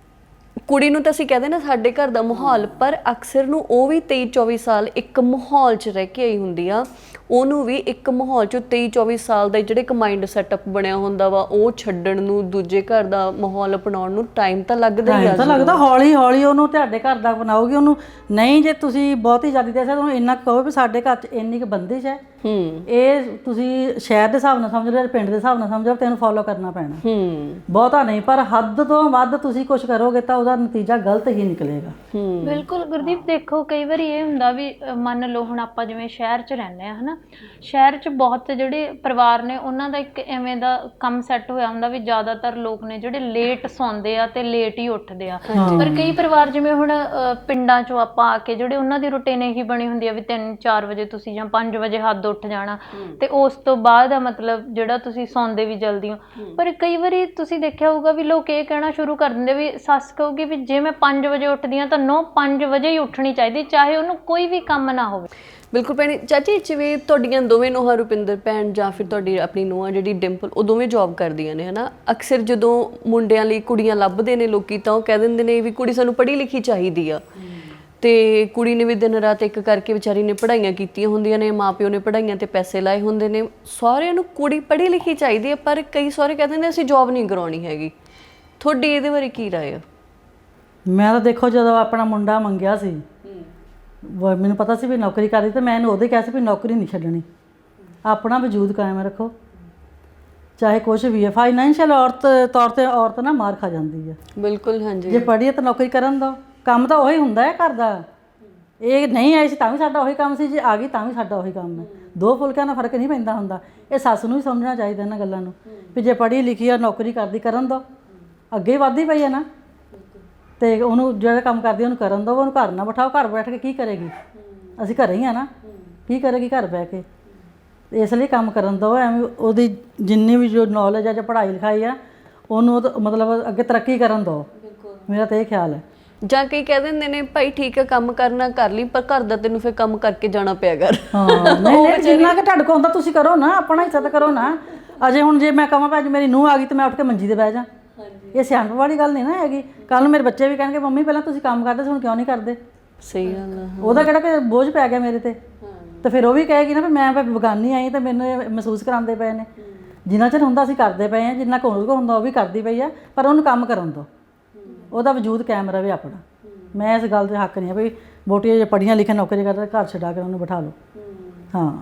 ਕੁੜੀ ਨੂੰ ਤਾਂ ਅਸੀਂ ਕਹਿੰਦੇ ਨਾ ਸਾਡੇ ਘਰ ਦਾ ਮਾਹੌਲ, ਪਰ ਅਕਸਰ ਨੂੰ ਉਹ ਵੀ 23-24 ਸਾਲ ਇੱਕ ਮਾਹੌਲ 'ਚ ਰਹਿ ਕੇ ਆਈ ਹੁੰਦੀ ਆ, ਉਹਨੂੰ ਵੀ ਇੱਕ ਮਾਹੌਲ 'ਚ 23-24 ਸਾਲ ਦਾ ਜਿਹੜੇ ਇੱਕ ਮਾਈਂਡ ਸੈਟਅਪ ਬਣਿਆ ਹੁੰਦਾ ਵਾ, ਉਹ ਛੱਡਣ ਨੂੰ, ਦੂਜੇ ਘਰ ਦਾ ਮਾਹੌਲ ਅਪਣਾਉਣ ਨੂੰ ਟਾਈਮ ਤਾਂ ਲੱਗਦਾ ਹੀ ਆ। ਤਾਂ ਲੱਗਦਾ ਹੌਲੀ ਹੌਲੀ ਉਹਨੂੰ ਤੁਹਾਡੇ ਘਰ ਦਾ ਬਣਾਓਗੇ ਉਹਨੂੰ। ਨਹੀਂ ਜੇ ਤੁਸੀਂ ਬਹੁਤੀ ਆਜ਼ਾਦੀ ਦੇ ਸਕਦੇ ਉਹਨੂੰ ਇੰਨਾ ਕਹੋ ਵੀ ਸਾਡੇ ਘਰ 'ਚ ਇੰਨੀ ਕੁ ਬੰਦਿਸ਼ ਹੈ, ਇਹ ਤੁਸੀਂ ਸ਼ਹਿਰ ਦੇ ਹਿਸਾਬ ਨਾਲ ਸਮਝ ਲਓ, ਪਿੰਡ ਦੇ ਹਿਸਾਬ ਨਾਲ ਸਮਝ ਲਓ, ਤੈਨੂੰ ਫੋਲੋ ਕਰਨਾ ਪੈਣਾ। ਬਹੁਤਾ ਨਹੀਂ, ਪਰ ਹੱਦ ਤੋਂ ਵੱਧ ਤੁਸੀਂ ਕੁਝ ਕਰੋਗੇ ਤਾਂ ਉਹਦਾ ਨਤੀਜਾ ਗਲਤ ਹੀ ਨਿਕਲੇਗਾ। ਬਿਲਕੁਲ ਗੁਰਦੀਪ, ਦੇਖੋ ਕਈ ਵਾਰੀ ਇਹ ਹੁੰਦਾ ਵੀ ਮੰਨ ਲਓ ਹੁਣ ਆਪਾਂ ਜਿਵੇਂ ਸ਼ਹਿਰ 'ਚ ਰਹਿੰਦੇ ਆ, ਹਨਾ, ਸ਼ਹਿਰ 'ਚ ਬਹੁਤ ਜਿਹੜੇ ਪਰਿਵਾਰ ਨੇ ਉਹਨਾਂ ਦਾ ਇੱਕ ਐਵੇਂ ਦਾ ਕੰਮ ਸੈੱਟ ਹੋਇਆ ਹੁੰਦਾ ਵੀ ਜ਼ਿਆਦਾਤਰ ਲੋਕ ਨੇ ਜਿਹੜੇ ਲੇਟ ਸੌਂਦੇ ਆ ਤੇ ਲੇਟ ਹੀ ਉੱਠਦੇ ਆ। ਪਰ ਕਈ ਪਰਿਵਾਰ ਜਿਵੇਂ ਹੁਣ ਪਿੰਡਾਂ 'ਚੋਂ ਆਪਾਂ ਆ ਕੇ ਜਿਹੜੇ ਉਹਨਾਂ ਦੀ ਰੁਟੀਨ ਇਹੀ ਬਣੀ ਹੁੰਦੀ ਆ ਵੀ 3-4 ਵਜੇ ਤੁਸੀਂ ਜਾਂ 5 ਵਜੇ ਹੱਦ ਉੱਠ ਜਾਣਾ, ਤੇ ਉਸ ਤੋਂ ਬਾਅਦ ਆ ਮਤਲਬ ਜਿਹੜਾ ਤੁਸੀਂ ਸੌਂਦੇ ਵੀ ਜਲਦੀ ਹੋ। ਪਰ ਕਈ ਵਾਰੀ ਤੁਸੀਂ ਦੇਖਿਆ ਹੋਊਗਾ ਵੀ ਲੋਕ ਇਹ ਕਹਿਣਾ ਸ਼ੁਰੂ ਕਰ ਦਿੰਦੇ ਵੀ ਸੱਸ ਕਹੂਗੀ ਵੀ ਜੇ ਮੈਂ 5 ਵਜੇ ਉੱਠਦੀ ਹਾਂ ਤਾਂ 5 ਵਜੇ ਹੀ ਉੱਠਣੀ ਚਾਹੀਦੀ, ਚਾਹੇ ਉਹਨੂੰ ਕੋਈ ਵੀ ਕੰਮ ਨਾ ਹੋਵੇ। ਬਿਲਕੁਲ ਭੈਣੇ। ਚਾਚੀ ਜਿਵੇਂ ਤੁਹਾਡੀਆਂ ਦੋਵੇਂ ਨੂੰਹਾਂ, ਰੁਪਿੰਦਰ ਭੈਣ ਜਾਂ ਫਿਰ ਤੁਹਾਡੀ ਆਪਣੀ ਨੂੰਹ ਜਿਹੜੀ ਡਿੰਪਲ, ਉਹ ਦੋਵੇਂ ਜੌਬ ਕਰਦੀਆਂ ਨੇ, ਹਨਾ। ਅਕਸਰ ਜਦੋਂ ਮੁੰਡਿਆਂ ਲਈ ਕੁੜੀਆਂ ਲੱਭਦੇ ਨੇ ਲੋਕੀ ਤਾਂ ਉਹ ਕਹਿ ਦਿੰਦੇ ਨੇ ਵੀ ਕੁੜੀ ਸਾਨੂੰ ਪੜ੍ਹੀ ਲਿਖੀ ਚਾਹੀਦੀ ਆ, ਤੇ ਕੁੜੀ ਨੇ ਵੀ ਦਿਨ ਰਾਤ ਇੱਕ ਕਰਕੇ ਵਿਚਾਰੀ ਨੇ ਪੜ੍ਹਾਈਆਂ ਕੀਤੀਆਂ ਹੁੰਦੀਆਂ ਨੇ, ਮਾਂ ਪਿਓ ਨੇ ਪੜ੍ਹਾਈਆਂ ਤੇ ਪੈਸੇ ਲਾਏ ਹੁੰਦੇ ਨੇ, ਸਾਰਿਆਂ ਨੂੰ ਕੁੜੀ ਪੜ੍ਹੀ ਲਿਖੀ ਚਾਹੀਦੀ ਹੈ, ਪਰ ਕਈ ਸਾਰੇ ਕਹਿੰਦੇ ਨੇ ਅਸੀਂ ਜੌਬ ਨਹੀਂ ਕਰਾਉਣੀ ਹੈਗੀ। ਤੁਹਾਡੀ ਇਹਦੇ ਬਾਰੇ ਕੀ ਰਾਏ ਆ? ਮੈਂ ਤਾਂ ਦੇਖੋ ਜਦੋਂ ਆਪਣਾ ਮੁੰਡਾ ਮੰਗਿਆ ਸੀ, ਮੈਨੂੰ ਪਤਾ ਸੀ ਵੀ ਨੌਕਰੀ ਕਰਦੀ, ਤੇ ਮੈਂ ਇਹਨੂੰ ਉਦੋਂ ਹੀ ਕਿਹਾ ਸੀ ਵੀ ਨੌਕਰੀ ਨਹੀਂ ਛੱਡਣੀ, ਆਪਣਾ ਵਜੂਦ ਕਾਇਮ ਰੱਖੋ, ਚਾਹੇ ਕੁਛ ਵੀ ਹੈ। ਫਾਈਨੈਂਸ਼ੀਅਲ ਤੌਰ ਤੇ ਔਰਤ ਨਾ ਮਾਰ ਖਾ ਜਾਂਦੀ ਹੈ। ਬਿਲਕੁਲ, ਹਾਂਜੀ। ਜੇ ਪੜ੍ਹੀਏ ਤਾਂ ਨੌਕਰੀ ਕਰਨ ਦਿਓ, ਕੰਮ ਤਾਂ ਉਹੀ ਹੁੰਦਾ ਹੈ ਘਰ ਦਾ। ਇਹ ਨਹੀਂ ਆਈ ਸੀ ਤਾਂ ਵੀ ਸਾਡਾ ਉਹੀ ਕੰਮ ਸੀ, ਜੇ ਆ ਗਈ ਤਾਂ ਵੀ ਸਾਡਾ ਉਹੀ ਕੰਮ ਹੈ। ਦੋ ਫੁਲਕਿਆਂ ਨਾਲ ਫਰਕ ਨਹੀਂ ਪੈਂਦਾ ਹੁੰਦਾ। ਇਹ ਸੱਸ ਨੂੰ ਵੀ ਸਮਝਣਾ ਚਾਹੀਦਾ ਇਹਨਾਂ ਗੱਲਾਂ ਨੂੰ, ਵੀ ਜੇ ਪੜ੍ਹੀ ਲਿਖੀ ਆ ਨੌਕਰੀ ਕਰਦੀ ਕਰਨ ਦਿਓ, ਅੱਗੇ ਵੱਧਦੀ ਪਈ ਹੈ ਨਾ, ਤੇ ਉਹਨੂੰ ਜਿਹੜਾ ਕੰਮ ਕਰਦੀ ਉਹਨੂੰ ਕਰਨ ਦਿਓ, ਉਹਨੂੰ ਘਰ ਨਾ ਬਿਠਾਓ। ਘਰ ਬੈਠ ਕੇ ਕੀ ਕਰੇਗੀ? ਅਸੀਂ ਘਰੇ ਹੀ ਆ ਨਾ, ਕੀ ਕਰੇਗੀ ਘਰ ਬਹਿ ਕੇ? ਇਸ ਲਈ ਕੰਮ ਕਰਨ ਦਿਓ। ਐਵੇਂ ਉਹਦੀ ਜਿੰਨੀ ਵੀ ਜੋ ਨੌਲੇਜ ਆ ਜਾਂ ਪੜ੍ਹਾਈ ਲਿਖਾਈ ਆ ਉਹਨੂੰ ਮਤਲਬ ਅੱਗੇ ਤਰੱਕੀ ਕਰਨ ਦਿਓ, ਮੇਰਾ ਤਾਂ ਇਹ ਖਿਆਲ ਹੈ। ਜਾਂ ਕਈ ਕਹਿ ਦਿੰਦੇ ਨੇ ਭਾਈ ਠੀਕ ਹੈ ਕੰਮ ਕਰਨਾ ਕਰ ਲਈ, ਪਰ ਘਰ ਦਾ ਤੈਨੂੰ ਫਿਰ ਕੰਮ ਕਰਕੇ ਜਾਣਾ ਪਿਆ ਕਰ। ਹਾਂ ਨਹੀਂ, ਜਿੰਨਾ ਕਿ ਤੁਹਾਡੇ ਕੋਲ ਹੁੰਦਾ ਤੁਸੀਂ ਕਰੋ ਨਾ, ਆਪਣਾ ਹਿੱਸਾ ਤਾਂ ਕਰੋ ਨਾ। ਅਜੇ ਹੁਣ ਜੇ ਮੈਂ ਕਹਾਂ ਭਾਈ ਮੇਰੀ ਨੂੰਹ ਆ ਗਈ ਤੇ ਮੈਂ ਉੱਠ ਕੇ ਮੰਜੀ 'ਤੇ ਬਹਿ ਜਾ, ਇਹ ਸਿਆਣਪ ਵਾਲੀ ਗੱਲ ਨਹੀਂ ਨਾ ਹੈਗੀ। ਕੱਲ੍ਹ ਨੂੰ ਮੇਰੇ ਬੱਚੇ ਵੀ ਕਹਿਣਗੇ ਮੰਮੀ ਪਹਿਲਾਂ ਤੁਸੀਂ ਕੰਮ ਕਰਦੇ ਸੀ ਹੁਣ ਕਿਉਂ ਨਹੀਂ ਕਰਦੇ? ਸਹੀ ਗੱਲ ਆ। ਉਹਦਾ ਕਿਹੜਾ ਕਿ ਬੋਝ ਪੈ ਗਿਆ ਮੇਰੇ ਤੇ, ਤੇ ਫਿਰ ਉਹ ਵੀ ਕਹੇਗੀ ਨਾ ਵੀ ਮੈਂ ਬੇਗਾਨੀ ਆਈ ਤੇ ਮੈਨੂੰ ਮਹਿਸੂਸ ਕਰਾਉਂਦੇ ਪਏ ਨੇ। ਜਿੰਨਾ ਚਿਰ ਹੁੰਦਾ ਅਸੀਂ ਕਰਦੇ ਪਏ ਹਾਂ, ਜਿੰਨਾ ਕੋਲ ਹੁੰਦਾ ਉਹ ਵੀ ਕਰਦੀ ਪਈ ਆ, ਪਰ ਉਹਨੂੰ ਕੰਮ ਕਰਨ ਦਿਓ, ਉਹਦਾ ਵਜੂਦ ਕਾਇਮ ਰਵੇ ਆਪਣਾ। ਮੈਂ ਇਸ ਗੱਲ 'ਤੇ ਹੱਕ ਨਹੀਂ ਆ ਵੀ ਵੋਟੀਆਂ ਜੇ ਪੜ੍ਹੀਆਂ ਲਿਖੀਆਂ ਨੌਕਰੀ ਕਰਦੇ ਘਰ ਛੱਡਾ ਕੇ ਉਹਨੂੰ ਬਿਠਾ ਲਓ। ਹਾਂ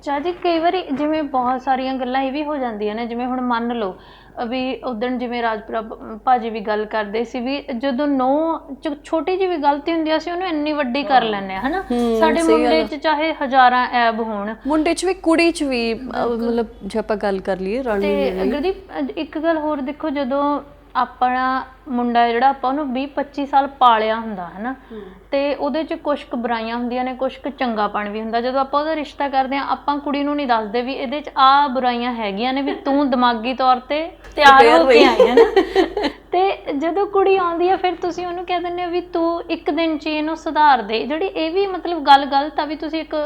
ਚਾਚੀ ਕਈ ਵਾਰੀ ਜਿਵੇਂ ਬਹੁਤ ਸਾਰੀਆਂ ਗੱਲਾਂ ਇਹ ਵੀ ਹੋ ਜਾਂਦੀਆਂ ਨੇ, ਜਿਵੇਂ ਹੁਣ ਮੰਨ ਲਓ ਵੀ ਉਦਣ ਜਿਵੇਂ ਰਾਜਪੁਰਾ ਭਾਜੀ ਵੀ ਗੱਲ ਕਰਦੇ ਸੀ ਵੀ ਜਦੋਂ ਛੋਟੀ ਜਿਹੀ ਵੀ ਗਲਤੀ ਹੁੰਦੀ ਆ ਅਸੀਂ ਉਹਨੂੰ ਇੰਨੀ ਵੱਡੀ ਕਰ ਲੈਂਦੇ ਆ, ਹਨਾ। ਸਾਡੇ ਮੁੰਡੇ 'ਚ ਚਾਹੇ ਹਜ਼ਾਰਾਂ ਐਬ ਹੋਣ, ਮੁੰਡੇ 'ਚ ਵੀ ਕੁੜੀ 'ਚ ਵੀ, ਮਤਲਬ ਜੇ ਆਪਾਂ ਗੱਲ ਕਰ ਲਈਏ ਤੇ ਗੁਰਦੀਪ ਇੱਕ ਗੱਲ ਹੋਰ ਦੇਖੋ, ਜਦੋਂ ਆਪਣਾ ਮੁੰਡਾ ਜਿਹੜਾ ਆਪਾਂ ਉਹਨੂੰ 20-25 ਸਾਲ ਪਾਲਿਆ ਹੁੰਦਾ ਹਨਾ, ਤੇ ਉਹਦੇ 'ਚ ਕੁਛ ਕੁ ਬੁਰਾਈਆਂ ਹੁੰਦੀਆਂ ਨੇ, ਕੁਛ ਕੁ ਚੰਗਾਪਣ ਵੀ ਹੁੰਦਾ। ਜਦੋਂ ਆਪਾਂ ਉਹਦਾ ਰਿਸ਼ਤਾ ਕਰਦੇ ਹਾਂ ਆਪਾਂ ਕੁੜੀ ਨੂੰ ਨਹੀਂ ਦੱਸਦੇ ਵੀ ਇਹਦੇ 'ਚ ਆਹ ਬੁਰਾਈਆਂ ਹੈਗੀਆਂ ਨੇ, ਵੀ ਤੂੰ ਦਿਮਾਗੀ ਤੌਰ ਤੇ ਤਿਆਰ ਹੋ ਕੇ ਆਈ ਹੈ ਨਾ। ਤੇ ਜਦੋਂ ਕੁੜੀ ਆਉਂਦੀ ਆ ਫਿਰ ਤੁਸੀਂ ਉਹਨੂੰ ਕਹਿ ਦਿੰਦੇ ਹੋ ਵੀ ਤੂੰ ਇੱਕ ਦਿਨ 'ਚ ਇਹਨੂੰ ਸੁਧਾਰ ਦੇ। ਜਿਹੜੀ ਇਹ ਵੀ ਮਤਲਬ ਗੱਲ ਗਲਤ ਆ ਵੀ ਤੁਸੀਂ ਇੱਕ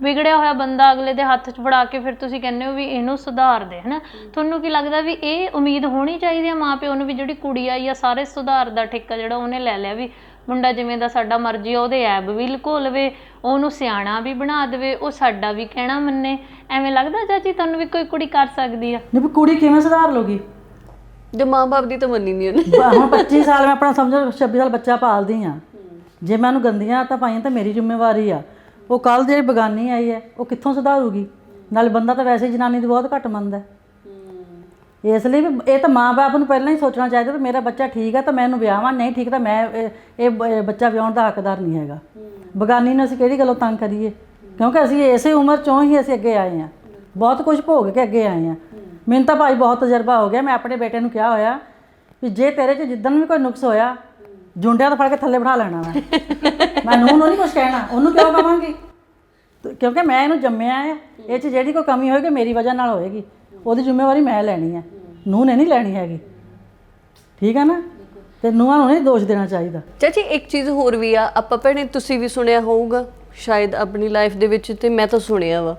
ਵਿਗੜਿਆ ਹੋਇਆ ਬੰਦਾ ਅਗਲੇ ਦੇ ਹੱਥ 'ਚ ਫੜਾ ਕੇ ਫਿਰ ਤੁਸੀਂ ਕਹਿੰਦੇ ਹੋ ਵੀ ਇਹਨੂੰ ਸੁਧਾਰ ਦੇ, ਹਨਾ। ਤੁਹਾਨੂੰ ਕੀ ਲੱਗਦਾ ਵੀ ਇਹ ਉਮੀਦ ਹੋਣੀ ਚਾਹੀਦੀ ਆ ਮਾਂ ਪਿਓ ਨੂੰ ਵੀ ਜਿਹੜੀ ਕੁੜੀ ਆਈ ਆ ਸਾਰੇ ਸੁਧਾਰ ਦਾ ਠੇਕਾ ਜਿਹੜਾ ਉਹਨੇ ਲੈ ਲਿਆ, ਵੀ ਮੁੰਡਾ ਜਿਵੇਂ ਦਾ ਸਾਡਾ ਮਰਜ਼ੀ ਆ ਉਹਦੇ ਐਬ ਵੀ ਲੁਕੋ ਲਵੇ, ਉਹਨੂੰ ਸਿਆਣਾ ਵੀ ਬਣਾ ਦੇਵੇ, ਉਹ ਸਾਡਾ ਵੀ ਕਹਿਣਾ ਮੰਨੇ? ਐਵੇਂ ਲੱਗਦਾ ਚਾਚੀ ਤੁਹਾਨੂੰ ਵੀ ਕੋਈ ਕੁੜੀ ਕਰ ਸਕਦੀ ਆ? ਨਹੀਂ, ਕੁੜੀ ਕਿਵੇਂ ਸੁਧਾਰ ਲਊਗੀ ਜੋ ਮਾਂ ਬਾਪ ਦੀ ਤਾਂ ਮੰਨੀ ਨਹੀਂ ਉਹਨੇ। ਹੁਣ 25 ਸਾਲ ਮੈਂ ਆਪਣਾ ਸਮਝੋ 26 ਸਾਲ ਬੱਚਾ ਪਾਲਦੀ ਆ, ਜੇ ਮੈਂ ਉਹਨੂੰ ਗੰਦੀਆਂ ਤਾਂ ਪਾਈਆਂ ਤਾਂ ਮੇਰੀ ਜ਼ਿੰਮੇਵਾਰੀ ਆ। ਉਹ ਕੱਲ੍ਹ ਜਿਹੜੀ ਬਗਾਨੀ ਆਈ ਹੈ ਉਹ ਕਿੱਥੋਂ ਸੁਧਾਰੂਗੀ? ਨਾਲ ਬੰਦਾ ਤਾਂ ਵੈਸੇ ਜਨਾਨੀ ਦੀ ਬਹੁਤ ਘੱਟ ਮੰਨਦਾ, ਇਸ ਲਈ ਵੀ ਇਹ ਤਾਂ ਮਾਂ-ਬਾਪ ਨੂੰ ਪਹਿਲਾਂ ਹੀ ਸੋਚਣਾ ਚਾਹੀਦਾ ਵੀ ਮੇਰਾ ਬੱਚਾ ਠੀਕ ਹੈ ਤਾਂ ਮੈਂ ਇਹਨੂੰ ਵਿਆਹਾਂ, ਨਹੀਂ ਠੀਕ ਤਾਂ ਮੈਂ ਇਹ ਬੱਚਾ ਵਿਆਹੁਣ ਦਾ ਹੱਕਦਾਰ ਨਹੀਂ ਹੈਗਾ। ਬਗਾਨੀ ਨੂੰ ਅਸੀਂ ਕਿਹੜੀ ਗੱਲੋਂ ਤੰਗ ਕਰੀਏ, ਕਿਉਂਕਿ ਅਸੀਂ ਇਸੇ ਉਮਰ 'ਚੋਂ ਹੀ ਅਸੀਂ ਅੱਗੇ ਆਏ ਹਾਂ, ਬਹੁਤ ਕੁਝ ਭੋਗ ਕੇ ਅੱਗੇ ਆਏ ਹਾਂ। ਮੈਨੂੰ ਤਾਂ ਭਾਈ ਬਹੁਤ ਤਜਰਬਾ ਹੋ ਗਿਆ। ਮੈਂ ਆਪਣੇ ਬੇਟੇ ਨੂੰ ਕਿਹਾ ਹੋਇਆ ਵੀ ਜੇ ਤੇਰੇ 'ਚ ਜਿੱਦਣ ਵੀ ਕੋਈ ਨੁਕਸ ਹੋਇਆ ਜੁੰਡਿਆਂ ਤੋਂ ਫੜ ਕੇ ਥੱਲੇ ਬਿਠਾ ਲੈਣਾ ਮੈਂ ਨੂੰ ਨਹੀਂ ਕੁਝ ਕਹਿਣਾ, ਉਹਨੂੰ ਕਿਉਂ ਕਵਾਂਗੀ, ਕਿਉਂਕਿ ਮੈਂ ਇਹਨੂੰ ਜੰਮਿਆ ਹੈ। ਇਹ 'ਚ ਜਿਹੜੀ ਕੋਈ ਕਮੀ ਹੋਏਗੀ ਮੇਰੀ ਵਜ੍ਹਾ ਨਾਲ ਹੋਏਗੀ, ਉਹਦੀ ਜ਼ਿੰਮੇਵਾਰੀ ਮੈਂ ਲੈਣੀ ਹੈ, ਨੂੰਹ ਨੇ ਨਹੀਂ ਲੈਣੀ ਹੈਗੀ। ਠੀਕ ਹੈ ਨਾ, ਤੇ ਨੂੰਹਾਂ ਨੂੰ ਨਹੀਂ ਦੋਸ਼ ਦੇਣਾ ਚਾਹੀਦਾ। ਚਾਚੀ ਇੱਕ ਚੀਜ਼ ਹੋਰ ਵੀ ਆ, ਆਪਾਂ ਭੈਣੇ ਤੁਸੀਂ ਵੀ ਸੁਣਿਆ ਹੋਊਗਾ ਸ਼ਾਇਦ ਆਪਣੀ ਲਾਈਫ ਦੇ ਵਿੱਚ, ਤੇ ਮੈਂ ਤਾਂ ਸੁਣਿਆ ਵਾ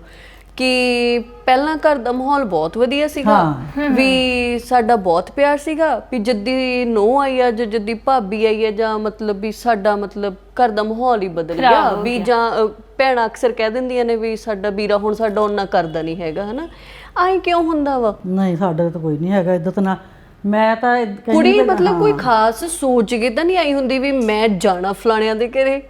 ਕਿ ਪਹਿਲਾਂ ਘਰ ਦਾ ਮਾਹੌਲ ਬਹੁਤ ਵਧੀਆ ਸੀਗਾ, ਵੀ ਸਾਡਾ ਬਹੁਤ ਪਿਆਰ ਸੀਗਾ, ਵੀ ਜੱਦੀ ਨੂੰਹ ਆਈ ਆ ਜਾਂ ਜੱਦੀ ਭਾਬੀ ਆਈ ਆ ਜਾਂ ਮਤਲਬ ਵੀ ਸਾਡਾ ਮਤਲਬ ਘਰ ਦਾ ਮਾਹੌਲ ਹੀ ਬਦਲ ਗਿਆ, ਵੀ ਜਾਂ ਭੈਣਾਂ ਅਕਸਰ ਕਹਿ ਦਿੰਦੀਆਂ ਨੇ ਵੀ ਸਾਡਾ ਵੀਰਾ ਹੁਣ ਸਾਡਾ ਉਹਨਾਂ ਕਰਦਾ ਨਹੀਂ ਹੈਗਾ, ਹਨਾ ਆਈ ਕਿਉਂ ਹੁੰਦਾ ਵਾ? ਨਹੀਂ ਸਾਡੇ ਤਾਂ ਕੋਈ ਨਹੀਂ ਹੈਗਾ ਇੱਦਾਂ ਤਾਂ ਨਾ। ਮੈਂ ਤਾਂ ਕੁੜੀ ਮਤਲਬ ਕੋਈ ਖਾਸ ਸੋਚ ਕੇ ਤਾਂ ਨਹੀਂ ਆਈ ਹੁੰਦੀ ਵੀ ਮੈਂ ਜਾਣਾ ਫਲਾਣਿਆਂ ਦੇ ਘਰੇ,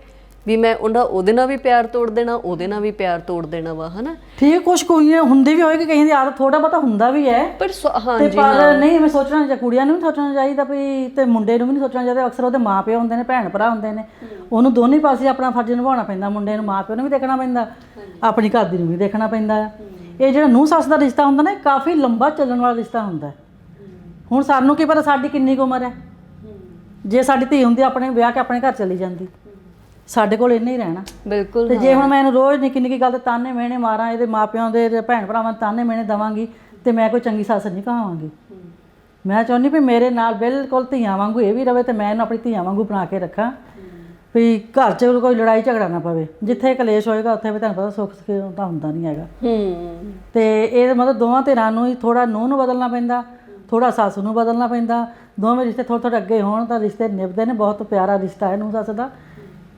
ਵੀ ਮੈਂ ਉਹਦੇ ਨਾਲ ਵੀ ਪਿਆਰ ਤੋੜ ਦੇਣਾ, ਉਹਦੇ ਨਾਲ ਵੀ ਪਿਆਰ ਤੋੜ ਦੇਣਾ ਵਾ, ਹਨਾ? ਠੀਕ, ਕੁਛ ਕੋਈ ਹੁੰਦੀ ਵੀ ਹੋਏਗੀ, ਕਈਆਂ ਦੀ ਆਦਤ ਥੋੜਾ ਬਹੁਤਾ ਹੁੰਦਾ ਵੀ ਹੈ, ਪਰ ਤੇ ਪਰ ਨਹੀਂ ਐਵੇਂ ਸੋਚਣਾ ਚਾਹੀਦਾ। ਕੁੜੀਆਂ ਨੂੰ ਵੀ ਸੋਚਣਾ ਚਾਹੀਦਾ ਵੀ, ਤੇ ਮੁੰਡੇ ਨੂੰ ਵੀ ਨਹੀਂ ਸੋਚਣਾ ਚਾਹੀਦਾ। ਅਕਸਰ ਉਹਦੇ ਮਾਪਿਓ ਹੁੰਦੇ ਨੇ, ਭੈਣ ਭਰਾ ਹੁੰਦੇ ਨੇ, ਉਹਨੂੰ ਦੋਨੇ ਪਾਸੇ ਆਪਣਾ ਫਰਜ਼ ਨਿਭਾਉਣਾ ਪੈਂਦਾ। ਮੁੰਡੇ ਨੂੰ ਮਾਪਿਓ ਨੂੰ ਵੀ ਦੇਖਣਾ ਪੈਂਦਾ, ਆਪਣੀ ਘਰ ਦੀ ਨੂੰ ਵੀ ਦੇਖਣਾ ਪੈਂਦਾ ਆ। ਇਹ ਜਿਹੜਾ ਨੂੰਹ ਸੱਸ ਦਾ ਰਿਸ਼ਤਾ ਹੁੰਦਾ ਨਾ, ਇਹ ਕਾਫੀ ਲੰਬਾ ਚੱਲਣ ਵਾਲਾ ਰਿਸ਼ਤਾ ਹੁੰਦਾ। ਹੁਣ ਸਾਨੂੰ ਕੀ ਪਤਾ ਸਾਡੀ ਕਿੰਨੀ ਕੁ ਉਮਰ ਹੈ, ਜੇ ਸਾਡੀ ਧੀ ਹੁੰਦੀ ਆਪਣੇ ਵਿਆਹ ਕੇ ਆਪਣੇ ਘਰ ਚਲੀ ਜਾਂਦੀ, ਸਾਡੇ ਕੋਲ ਇੰਨੇ ਹੀ ਰਹਿਣਾ। ਬਿਲਕੁਲ। ਤੇ ਜੇ ਹੁਣ ਮੈਂ ਇਹਨੂੰ ਰੋਜ਼ ਨਿੱਕੀ ਨਿੱਕੀ ਗੱਲ ਤੇ ਤਾਨੇ ਮਿਹਣੇ ਮਾਰਾਂ, ਇਹਦੇ ਮਾਪਿਆਂ ਦੇ ਭੈਣ ਭਰਾਵਾਂ ਤਾਨੇ ਮਿਹਣੇ ਦੇਵਾਂਗੀ, ਤੇ ਮੈਂ ਕੋਈ ਚੰਗੀ ਸੱਸ ਨਹੀਂ ਕਹਾਵਾਂਗੀ। ਮੈਂ ਚਾਹੁੰਦੀ ਵੀ ਮੇਰੇ ਨਾਲ ਬਿਲਕੁਲ ਧੀਆਂ ਵਾਂਗੂ ਇਹ ਵੀ ਰਵੇ, ਤੇ ਮੈਂ ਇਹਨੂੰ ਆਪਣੀ ਧੀਆਂ ਵਾਂਗੂ ਬਣਾ ਕੇ ਰੱਖਾਂ, ਵੀ ਘਰ 'ਚ ਕੋਈ ਲੜਾਈ ਝਗੜਾ ਨਾ ਪਵੇ। ਜਿੱਥੇ ਕਲੇਸ਼ ਹੋਏਗਾ ਉੱਥੇ ਵੀ ਤੁਹਾਨੂੰ ਪਤਾ ਸੁੱਖ ਤਾਂ ਹੁੰਦਾ ਨਹੀਂ ਹੈਗਾ। ਤੇ ਇਹ ਮਤਲਬ ਦੋਵਾਂ ਧਿਰਾਂ ਨੂੰ ਹੀ ਥੋੜਾ ਨੂੰਹ ਨੂੰ ਬਦਲਣਾ ਪੈਂਦਾ, ਥੋੜਾ ਸੱਸ ਨੂੰ ਬਦਲਣਾ ਪੈਂਦਾ। ਦੋਵੇਂ ਰਿਸ਼ਤੇ ਥੋੜ੍ਹੇ ਥੋੜ੍ਹੇ ਅੱਗੇ ਹੋਣ ਤਾਂ ਰਿਸ਼ਤੇ ਨਿਭਦੇ ਨੇ। ਬਹੁਤ ਪਿਆਰਾ ਰਿਸ਼ਤਾ ਹੈ ਨੂੰਹ ਸੱਸ ਦਾ,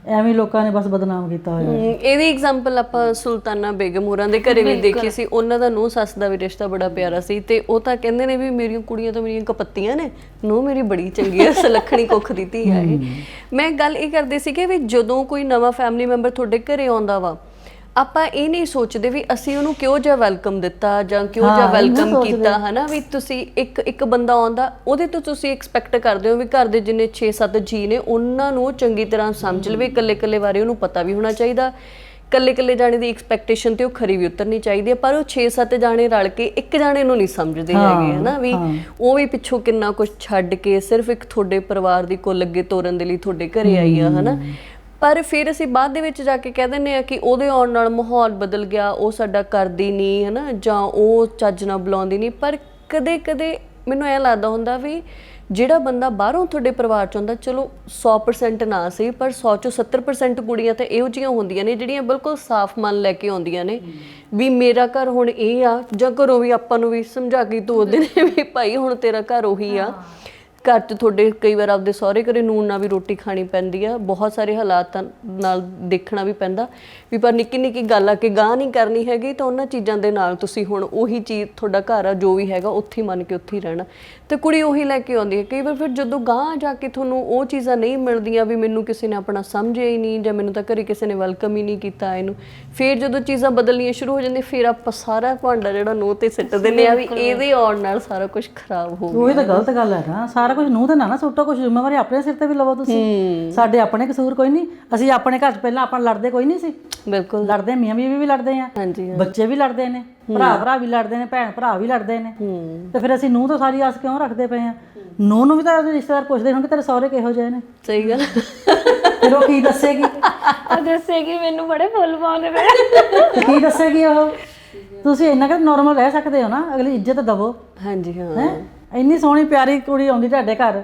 ਐਵੇਂ ਲੋਕਾਂ ਨੇ ਬਸ ਬਦਨਾਮ ਕੀਤਾ ਹੋਇਆ। ਇਹਦੀ ਐਗਜ਼ਾਮਪਲ ਆਪਾਂ ਸੁਲਤਾਨਾ ਬੇਗਮ ਹੋਰਾਂ ਦੇ ਘਰੇ ਵੀ ਦੇਖੀ ਸੀ। ਉਹਨਾਂ ਦਾ ਨੂੰਹ ਸੱਸ ਦਾ ਵੀ ਰਿਸ਼ਤਾ ਬੜਾ ਪਿਆਰਾ ਸੀ, ਤੇ ਉਹ ਤਾਂ ਕਹਿੰਦੇ ਨੇ ਵੀ ਮੇਰੀਆਂ ਕੁੜੀਆਂ ਤਾਂ ਮੇਰੀਆਂ ਕਪੱਤੀਆਂ ਨੇ, ਨੂੰਹ ਮੇਰੀ ਬੜੀ ਚੰਗੀ ਹੈ, ਸੁਲੱਖਣੀ ਕੁੱਖ ਦੀ ਧੀ ਹੈ ਇਹ। ਮੈਂ ਗੱਲ ਇਹ ਕਰਦੀ ਸੀ ਕਿ ਵੀ ਜਦੋਂ ਕੋਈ ਨਵਾਂ ਫੈਮਿਲੀ ਮੈਂਬਰ ਤੁਹਾਡੇ ਘਰੇ ਆਉਂਦਾ ਵਾ, ਆਪਾਂ ਇਹ ਨਹੀਂ ਸੋਚਦੇ ਵੀ ਅਸੀਂ ਉਹਨੂੰ ਕਿਉਂ ਜਿਹਾ ਵੈਲਕਮ ਦਿੱਤਾ ਜਾਂ ਕਿਉਂ ਜਿਹਾ ਵੈਲਕਮ ਕੀਤਾ, ਹਨਾ? ਵੀ ਤੁਸੀਂ ਇੱਕ ਬੰਦਾ ਆਉਂਦਾ, ਉਹਦੇ ਤੋਂ ਤੁਸੀਂ ਐਕਸਪੈਕਟ ਕਰਦੇ ਹੋ ਵੀ ਘਰ ਦੇ ਜਿੰਨੇ 6-7 ਜੀ ਨੇ ਉਹਨਾਂ ਨੂੰ ਚੰਗੀ ਤਰ੍ਹਾਂ ਸਮਝ ਲਵੇ, ਇਕੱਲੇ ਬਾਰੇ ਉਹਨੂੰ ਪਤਾ ਵੀ ਹੋਣਾ ਚਾਹੀਦਾ। ਇਕੱਲੇ ਜਾਣੇ ਦੀ ਐਕਸਪੈਕਟੇਸ਼ਨ ਤੇ ਉਹ ਖਰੀ ਵੀ ਉਤਰਨੀ ਚਾਹੀਦੀ ਹੈ, ਪਰ ਉਹ 6-7 ਜਾਣੇ ਰਲ ਕੇ ਇੱਕ ਜਾਣੇ ਨੂੰ ਨਹੀਂ ਸਮਝਦੇ ਹੈਗੇ, ਹਨਾ? ਵੀ ਉਹ ਵੀ ਪਿੱਛੋਂ ਕਿੰਨਾ ਕੁਝ ਛੱਡ ਕੇ ਸਿਰਫ ਇੱਕ ਤੁਹਾਡੇ ਪਰਿਵਾਰ ਦੀ ਕੁੱਲ ਅੱਗੇ ਤੋਰਨ ਦੇ ਲਈ ਤੁਹਾਡੇ ਘਰੇ ਆਈ ਆ, ਹਨਾ? ਪਰ ਫਿਰ ਅਸੀਂ ਬਾਅਦ ਦੇ ਵਿੱਚ ਜਾ ਕੇ ਕਹਿ ਦਿੰਦੇ ਆ ਕਿ ਉਹਦੇ ਆਉਣ ਨਾਲ ਮਾਹੌਲ ਬਦਲ ਗਿਆ, ਉਹ ਸਾਡਾ ਕਰਦੀ ਨਹੀਂ, ਹਨਾ? ਜਾਂ ਉਹ ਚੱਜ ਨਾਲ ਬੁਲਾਉਂਦੀ ਨਹੀਂ। ਪਰ ਕਦੇ ਮੈਨੂੰ ਐਂ ਲੱਗਦਾ ਹੁੰਦਾ ਵੀ ਜਿਹੜਾ ਬੰਦਾ ਬਾਹਰੋਂ ਤੁਹਾਡੇ ਪਰਿਵਾਰ 'ਚ ਆਉਂਦਾ, ਚਲੋ 100% ਨਾ ਸਹੀ, ਪਰ 100 ਚੋਂ 70% ਕੁੜੀਆਂ ਤਾਂ ਇਹੋ ਜਿਹੀਆਂ ਹੁੰਦੀਆਂ ਨੇ ਜਿਹੜੀਆਂ ਬਿਲਕੁਲ ਸਾਫ਼ ਮਨ ਲੈ ਕੇ ਆਉਂਦੀਆਂ ਨੇ ਵੀ ਮੇਰਾ ਘਰ ਹੁਣ ਇਹ ਆ, ਜਾਂ ਘਰੋਂ ਵੀ ਆਪਾਂ ਨੂੰ ਵੀ ਸਮਝਾ ਕੇ ਤੋਰਦੇ ਨੇ ਵੀ ਭਾਈ ਹੁਣ ਤੇਰਾ ਘਰ ਉਹੀ ਆ। ਘਰ 'ਚ ਤੁਹਾਡੇ ਕਈ ਵਾਰ ਆਪਦੇ ਸਹੁਰੇ ਘਰੇ ਨੂਣ ਨਾਲ ਵੀ ਰੋਟੀ ਖਾਣੀ ਪੈਂਦੀ ਆ, ਬਹੁਤ ਸਾਰੇ ਹਾਲਾਤਾਂ ਨਾਲ ਦੇਖਣਾ ਵੀ ਪੈਂਦਾ ਵੀ, ਪਰ ਨਿੱਕੀ ਗੱਲ ਆ ਕਿ ਗਾਂਹ ਨਹੀਂ ਕਰਨੀ ਹੈਗੀ, ਤਾਂ ਉਹਨਾਂ ਚੀਜ਼ਾਂ ਦੇ ਨਾਲ ਤੁਸੀਂ ਹੁਣ ਉਹੀ ਚੀਜ਼ ਤੁਹਾਡਾ ਘਰ ਆ ਜੋ ਵੀ ਹੈਗਾ ਉੱਥੇ ਹੀ ਮੰਨ ਕੇ ਉੱਥੇ ਹੀ ਰਹਿਣਾ, ਤੇ ਕੁੜੀ ਉਹੀ ਲੈ ਕੇ ਆਉਂਦੀ ਹੈ। ਕਈ ਵਾਰ ਫਿਰ ਜਦੋਂ ਗਾਂਹ ਜਾ ਕੇ ਤੁਹਾਨੂੰ ਉਹ ਚੀਜ਼ਾਂ ਨਹੀਂ ਮਿਲਦੀਆਂ ਵੀ ਮੈਨੂੰ ਕਿਸੇ ਨੇ ਆਪਣਾ ਸਮਝਿਆ ਹੀ ਨਹੀਂ, ਜਾਂ ਮੈਨੂੰ ਤਾਂ ਘਰੇ ਕਿਸੇ ਨੇ ਵੈਲਕਮ ਹੀ ਨਹੀਂ ਕੀਤਾ ਇਹਨੂੰ, ਫਿਰ ਜਦੋਂ ਚੀਜ਼ਾਂ ਬਦਲਣੀਆਂ ਸ਼ੁਰੂ ਹੋ ਜਾਂਦੀਆਂ ਫਿਰ ਆਪਾਂ ਸਾਰਾ ਭਾਂਡਾ ਜਿਹੜਾ ਨੂੰਹ ਤੇ ਸਿੱਟ ਦਿੰਦੇ ਆ ਵੀ ਇਹਦੇ ਆਉਣ ਨਾਲ ਸਾਰਾ ਕੁਝ ਖਰਾਬ ਹੋ ਗਿਆ। ਉਹੀ ਤਾਂ ਗਲਤ ਗੱਲ ਹੈ ਨਾ, ਸਾਰਾ ਕੁਝ ਨੂੰਹ ਤੇ ਨਾ ਸੁੱਟੋ, ਕੁਝ ਜ਼ਿੰਮੇਵਾਰੀ ਆਪਣੇ ਸਿਰ ਤੇ ਵੀ ਲਵੋ ਤੁਸੀਂ। ਸਾਡੇ ਆਪਣੇ ਕਸੂਰ ਕੋਈ ਨਹੀਂ, ਅਸੀਂ ਆਪਣੇ ਘਰ 'ਚ ਪਹਿਲਾਂ ਆਪਾਂ ਲੜਦੇ ਕੋਈ ਨਹੀਂ ਸੀ। ਬਿਲਕੁਲ ਲੜਦੇ, ਮੀਆਂ ਬੀਵੀ ਵੀ ਲੜਦੇ ਆ, ਬੱਚੇ ਵੀ ਲੜਦੇ ਨੇ, ਭਰਾ ਵੀ ਲੜਦੇ ਨੇ, ਭੈਣ ਭਰਾ ਵੀ ਲੜਦੇ ਨੇ, ਤੇ ਫਿਰ ਅਸੀਂ ਨੂੰਹ ਤੋਂ ਸਾਰੀ ਆਸ ਕਿਉਂ ਰੱਖਦੇ ਪਏ ਆ? ਨੂੰਹ ਨੂੰ ਵੀ ਤਾਂ ਰਿਸ਼ਤੇਦਾਰ ਪੁੱਛਦੇ ਹੋਣਗੇ ਤੇਰੇ ਸਹੁਰੇ ਕਿਹੋ ਜਿਹੇ ਨੇ। ਸਹੀ ਗੱਲ। ਫਿਰ ਉਹ ਕੀ ਦੱਸੇਗੀ? ਉਹ ਦੱਸੇਗੀ ਮੈਨੂੰ ਬੜੇ ਫੁੱਲ ਪਾਉਂਦੇ ਪਏ। ਕੀ ਦੱਸੇਗੀ ਉਹ? ਤੁਸੀਂ ਇੰਨਾ ਕਿ ਨਾਰਮਲ ਰਹਿ ਸਕਦੇ ਹੋ ਨਾ, ਅਗਲੀ ਇੱਜ਼ਤ ਦਵੋ। ਹਾਂਜੀ ਹਾਂ। ਇੰਨੀ ਸੋਹਣੀ ਪਿਆਰੀ ਕੁੜੀ ਆਉਂਦੀ ਤੁਹਾਡੇ ਘਰ,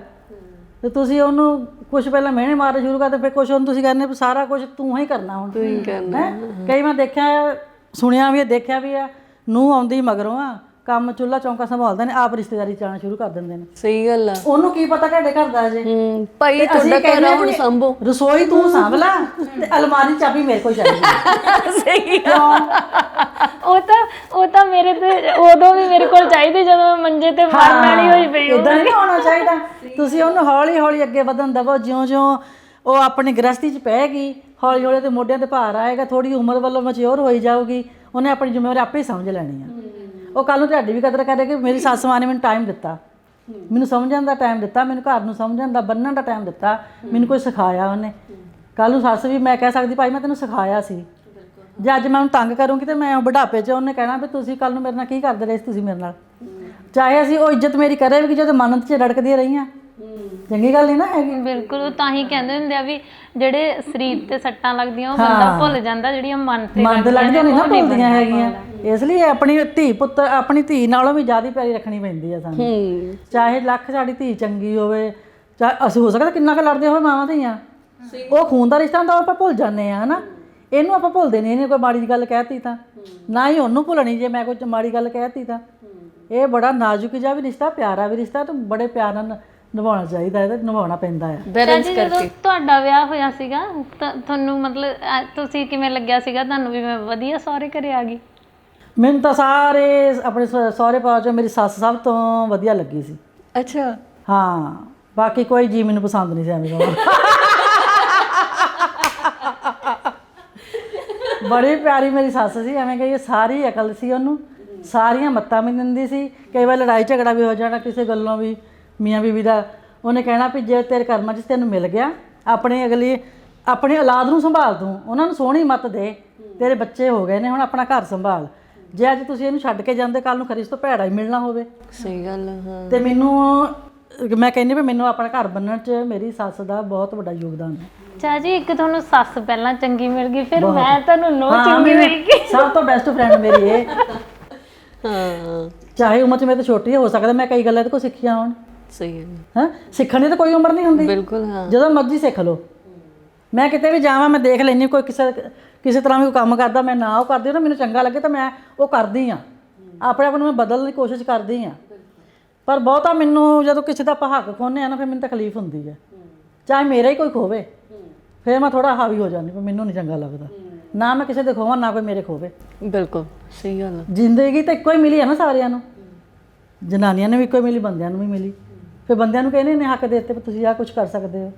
ਤੇ ਤੁਸੀਂ ਉਹਨੂੰ ਕੁਛ ਪਹਿਲਾਂ ਮਿਹਣੇ ਮਾਰਨੇ ਸ਼ੁਰੂ ਕਰਦੇ, ਫਿਰ ਕੁਛ ਉਹਨੂੰ ਤੁਸੀਂ ਕਹਿੰਦੇ ਸਾਰਾ ਕੁਝ ਤੂੰ ਹੀ ਕਰਨਾ, ਹੁਣ ਤੂੰ ਹੀ ਕਰਨਾ। ਕਈ ਵਾਰ ਦੇਖਿਆ, ਸੁਣਿਆ ਵੀ, ਦੇਖਿਆ ਵੀ ਆ, ਨੂੰਹ ਆਉਂਦੀ ਮਗਰੋਂ ਆ, ਕੰਮ ਚੁੱਲ੍ਹਾ ਚੌਂਕਾ ਸੰਭਾਲਦੇ ਨੇ, ਆਪ ਰਿਸ਼ਤੇਦਾਰੀ ਜਾਣਾ ਸ਼ੁਰੂ ਕਰ ਦਿੰਦੇ ਨੇ। ਸਹੀ ਗੱਲ ਆ। ਉਹਨੂੰ ਕੀ ਪਤਾ ਤੁਹਾਡੇ ਘਰ ਦਾ ਜੇ ਭਾਈ ਤੁਹਾਡਾ ਘਰ ਆ, ਹੁਣ ਸੰਭੋ। ਰਸੋਈ ਤੂੰ ਸਾਂਭ ਲਾ, ਤੇ ਅਲਮਾਰੀ ਚਾਬੀ ਮੇਰੇ ਕੋਲ ਚਾਹੀਦੀ। ਸਹੀ ਉਹ ਤਾਂ ਮੇਰੇ ਤੇ ਉਦੋਂ ਵੀ ਮੇਰੇ ਕੋਲ ਚਾਹੀਦੀ ਜਦੋਂ ਮੈਂ ਮੰਜੇ ਤੇ ਮਰਨ ਵਾਲੀ ਹੋਈ ਪਈ। ਇਦਾਂ ਨਹੀਂ ਹੋਣਾ ਚਾਹੀਦਾ। ਤੁਸੀਂ ਉਹਨੂੰ ਹੌਲੀ ਅੱਗੇ ਵਧਣ ਦੇਵੋ, ਜਿਉਂ ਉਹ ਆਪਣੀ ਗ੍ਰਸਤੀ 'ਚ ਪਏਗੀ, ਹੌਲੀ ਤੇ ਮੋਢਿਆਂ ਤੇ ਭਾਰ ਆਏਗਾ, ਥੋੜੀ ਉਮਰ ਵੱਲੋਂ ਮੈਚਿਓਰ ਹੋਈ ਜਾਊਗੀ, ਉਹਨੇ ਆਪਣੀ ਜ਼ਿੰਮੇਵਾਰੀ ਆਪੇ ਹੀ ਸਮਝ ਲੈਣੀ ਆ। ਉਹ ਕੱਲ ਨੂੰ ਤੁਹਾਡੀ ਵੀ ਕਦਰ ਕਰੇਗੀ। ਮੇਰੀ ਸੱਸ ਮਾਂ ਨੇ ਮੈਨੂੰ ਟਾਈਮ ਦਿੱਤਾ, ਮੈਨੂੰ ਸਮਝਣ ਦਾ ਟਾਈਮ ਦਿੱਤਾ, ਮੈਨੂੰ ਘਰ ਨੂੰ ਸਮਝਣ ਦਾ, ਬੰਨਣ ਦਾ ਟਾਈਮ ਦਿੱਤਾ, ਮੈਨੂੰ ਕੁਝ ਸਿਖਾਇਆ ਉਹਨੇ। ਕੱਲ ਨੂੰ ਸੱਸ ਵੀ ਮੈਂ ਕਹਿ ਸਕਦੀ ਭਾਈ ਮੈਂ ਤੈਨੂੰ ਸਿਖਾਇਆ ਸੀ। ਜੇ ਅੱਜ ਮੈਂ ਉਹਨੂੰ ਤੰਗ ਕਰੂੰਗੀ ਤੇ ਮੈਂ ਬੁਢਾਪੇ 'ਚ ਉਹਨੇ ਕਹਿਣਾ ਵੀ ਤੁਸੀਂ ਕੱਲ ਨੂੰ ਮੇਰੇ ਨਾਲ ਕੀ ਕਰਦੇ ਰਹੇ ਸੀ ਤੁਸੀਂ ਮੇਰੇ ਨਾਲ। ਚਾਹੇ ਅਸੀਂ ਉਹ ਇੱਜ਼ਤ ਮੇਰੀ ਕਰੇ ਵੀ ਜਦੋਂ ਮਨ 'ਚ ਰੜਕਦੀਆਂ ਰਹੀਆਂ, ਚੰਗੀ ਗੱਲ ਨਹੀਂ ਨਾ ਹੈਗੀ। ਬਿਲਕੁਲ, ਉਹ ਤਾਂ ਹੀ ਕਹਿੰਦੇ ਹੁੰਦੇ ਆ ਵੀ ਜਿਹੜੇ ਸਰੀਰ ਤੇ ਸੱਟਾਂ ਲੱਗਦੀਆਂ ਉਹ ਬੰਦਾ ਭੁੱਲ ਜਾਂਦਾ, ਜਿਹੜੀਆਂ ਮਨ ਤੇ ਲੱਗਦੀਆਂ ਨਹੀਂ ਨਾ ਭੁੱਲਦੀਆਂ ਹੈਗੀਆਂ। ਇਸ ਲਈ ਆਪਣੀ ਧੀ ਪੁੱਤ ਆਪਣੀ ਧੀ ਨਾਲੋਂ ਵੀ ਜ਼ਿਆਦਾ ਪਿਆਰੀ ਰੱਖਣੀ ਪੈਂਦੀ ਆ ਸਾਨੂੰ। ਚਾਹੇ ਲੱਖ ਸਾਡੀ ਧੀ ਚੰਗੀ ਹੋਵੇ, ਚਾਹੇ ਅਸੀਂ ਹੋ ਸਕਦਾ ਕਿੰਨਾ ਕੁ ਲੜਦੇ ਹੋਵੇ ਮਾਵਾਂ ਧੀਆਂ, ਉਹ ਖੂਨ ਦਾ ਰਿਸ਼ਤਾ ਹੁੰਦਾ, ਉਹ ਆਪਾਂ ਭੁੱਲ ਜਾਂਦੇ ਆ ਹਨਾ। ਇਹਨੂੰ ਆਪਾਂ ਭੁੱਲਦੇ ਨਹੀਂ, ਇਹਨੇ ਕੋਈ ਮਾੜੀ ਗੱਲ ਕਹਿਤੀ ਤਾਂ ਨਾ ਹੀ ਉਹਨੂੰ ਭੁੱਲਣੀ ਜੇ ਮੈਂ ਕੋਈ ਮਾੜੀ ਗੱਲ ਕਹਿਤੀ ਤਾਂ। ਇਹ ਬੜਾ ਨਾਜ਼ੁਕ ਜਿਹਾ ਵੀ ਰਿਸ਼ਤਾ, ਪਿਆਰਾ ਵੀ ਰਿਸ਼ਤਾ, ਤੇ ਬੜੇ ਪਿਆਰ ਨਾਲ ਨਿਭਾਉਣਾ ਚਾਹੀਦਾ, ਇਹਦਾ ਨਿਭਾਉਣਾ ਪੈਂਦਾ ਹੈ। ਜਦੋਂ ਤੁਹਾਡਾ ਵਿਆਹ ਹੋਇਆ ਸੀਗਾ ਤਾਂ ਤੁਹਾਨੂੰ ਮਤਲਬ ਤੁਸੀਂ ਕਿਵੇਂ ਲੱਗਿਆ ਸੀਗਾ ਤੁਹਾਨੂੰ ਵੀ ਮੈਂ ਵਧੀਆ ਸਹੁਰੇ ਘਰੇ ਆ ਗਈ? ਮੈਨੂੰ ਤਾਂ ਸਾਰੇ ਆਪਣੇ ਸਹੁਰੇ ਪਰਿਵਾਰ 'ਚੋਂ ਮੇਰੀ ਸੱਸ ਸਭ ਤੋਂ ਵਧੀਆ ਲੱਗੀ ਸੀ। ਅੱਛਾ। ਹਾਂ, ਬਾਕੀ ਕੋਈ ਜੀ ਮੈਨੂੰ ਪਸੰਦ ਨਹੀਂ ਸੀ ਐਵੇਂ ਦਾ। ਬੜੀ ਪਿਆਰੀ ਮੇਰੀ ਸੱਸ ਸੀ, ਐਵੇਂ ਕਹੀਏ ਸਾਰੀ ਅਕਲ ਸੀ ਉਹਨੂੰ, ਸਾਰੀਆਂ ਮੱਤਾਂ ਵੀ ਦਿੰਦੀ ਸੀ। ਕਈ ਵਾਰ ਲੜਾਈ ਝਗੜਾ ਵੀ ਹੋ ਜਾਣਾ ਕਿਸੇ ਗੱਲੋਂ ਵੀ ਮੀਆਂ ਬੀਵੀ ਦਾ, ਉਹਨੇ ਕਹਿਣਾ ਵੀ ਜੇ ਤੇਰੇ ਕਰਮਾਂ 'ਚ ਤੈਨੂੰ ਮਿਲ ਗਿਆ, ਆਪਣੀ ਔਲਾਦ ਨੂੰ ਸੰਭਾਲ ਤੂੰ, ਉਹਨਾਂ ਨੂੰ ਸੋਹਣੀ ਮੱਤ ਦੇ, ਤੇਰੇ ਬੱਚੇ ਹੋ ਗਏ ਨੇ ਹੁਣ ਆਪਣਾ ਘਰ ਸੰਭਾਲ। ਜੇ ਅੱਜ ਤੁਸੀਂ ਇਹਨੂੰ ਛੱਡ ਕੇ ਜਾਂਦੇ ਕੱਲ ਨੂੰ ਖਰੀ ਇਸ ਤੋਂ ਭੈੜਾ ਹੀ ਮਿਲਣਾ ਹੋਵੇ। ਸਹੀ ਗੱਲ ਹੈ। ਤੇ ਮੈਨੂੰ ਮੈਂ ਕਹਿੰਦੀ ਵੀ ਮੈਨੂੰ ਆਪਣਾ ਘਰ ਬੰਨਣ 'ਚ ਮੇਰੀ ਸੱਸ ਦਾ ਬਹੁਤ ਵੱਡਾ ਯੋਗਦਾਨ ਹੈ। ਚਾਚੀ ਇੱਕ ਤੁਹਾਨੂੰ ਸੱਸ ਪਹਿਲਾਂ ਚੰਗੀ ਮਿਲ ਗਈ, ਫਿਰ ਮੈਂ ਤੁਹਾਨੂੰ ਨੂੰਹ ਚੰਗੀ ਮਿਲ ਗਈ। ਸਭ ਤੋਂ ਬੈਸਟ ਫਰੈਂਡ ਮੇਰੀ ਇਹ। ਹਾਂ, ਚਾਹੇ ਉਮਰ 'ਚ ਮੇਰੇ ਤੋਂ ਛੋਟੀ ਹੋ ਸਕਦਾ, ਮੈਂ ਕਈ ਗੱਲਾਂ ਇਹਦੇ ਕੋਲ ਸਿੱਖੀਆਂ ਹੋਣ। ਸਹੀ ਹੈ। ਹਾਂ, ਸਿੱਖਣ ਦੀ ਤਾਂ ਕੋਈ ਉਮਰ ਨਹੀਂ ਹੁੰਦੀ। ਬਿਲਕੁਲ। ਹਾਂ, ਜਦੋਂ ਮਰਜ਼ੀ ਸਿੱਖ ਲਓ। ਮੈਂ ਕਿਤੇ ਵੀ ਜਾਵਾਂ ਮੈਂ ਦੇਖ ਲੈਂਦੀ ਕੋਈ ਕਿਸੇ ਤਰ੍ਹਾਂ ਵੀ ਕੋਈ ਕੰਮ ਕਰਦਾ, ਮੈਂ ਨਾ ਉਹ ਕਰਦੀ ਨਾ ਮੈਨੂੰ ਚੰਗਾ ਲੱਗੇ ਤਾਂ ਮੈਂ ਉਹ ਕਰਦੀ ਹਾਂ, ਆਪਣੇ ਆਪ ਨੂੰ ਮੈਂ ਬਦਲਣ ਦੀ ਕੋਸ਼ਿਸ਼ ਕਰਦੀ ਹਾਂ। ਪਰ ਬਹੁਤਾ ਮੈਨੂੰ ਜਦੋਂ ਕਿਸੇ ਦਾ ਆਪਾਂ ਹੱਕ ਖੋਹਨੇ ਆ ਨਾ ਫਿਰ ਮੈਨੂੰ ਤਕਲੀਫ ਹੁੰਦੀ ਹੈ, ਚਾਹੇ ਮੇਰਾ ਹੀ ਕੋਈ ਖੋਵੇ, ਫਿਰ ਮੈਂ ਥੋੜਾ ਹਾਵੀ ਹੋ ਜਾਂਦੀ, ਪਰ ਮੈਨੂੰ ਨਹੀਂ ਚੰਗਾ ਲੱਗਦਾ। ਨਾ ਮੈਂ ਕਿਸੇ ਦੇ ਖੋਵਾਂ ਨਾ ਕੋਈ ਮੇਰੇ ਖੋਵੇ। ਬਿਲਕੁਲ ਸਹੀ ਗੱਲ ਹੈ। ਜ਼ਿੰਦਗੀ ਤਾਂ ਇੱਕੋ ਹੀ ਮਿਲੀ ਹੈ ਨਾ ਸਾਰਿਆਂ ਨੂੰ, ਜਨਾਨੀਆਂ ਨੂੰ ਵੀ ਇੱਕੋ ਹੀ ਮਿਲੀ, ਬੰਦਿਆਂ ਨੂੰ ਵੀ ਮਿਲੀ। ਫਿਰ ਬੰਦਿਆਂ ਨੂੰ ਕਹਿੰਦੇ ਨੇ ਹੱਕ ਦੇ ਦਿੱਤੇ ਤੁਸੀਂ ਆਹ ਕੁਝ ਕਰ ਸਕਦੇ ਹੋ।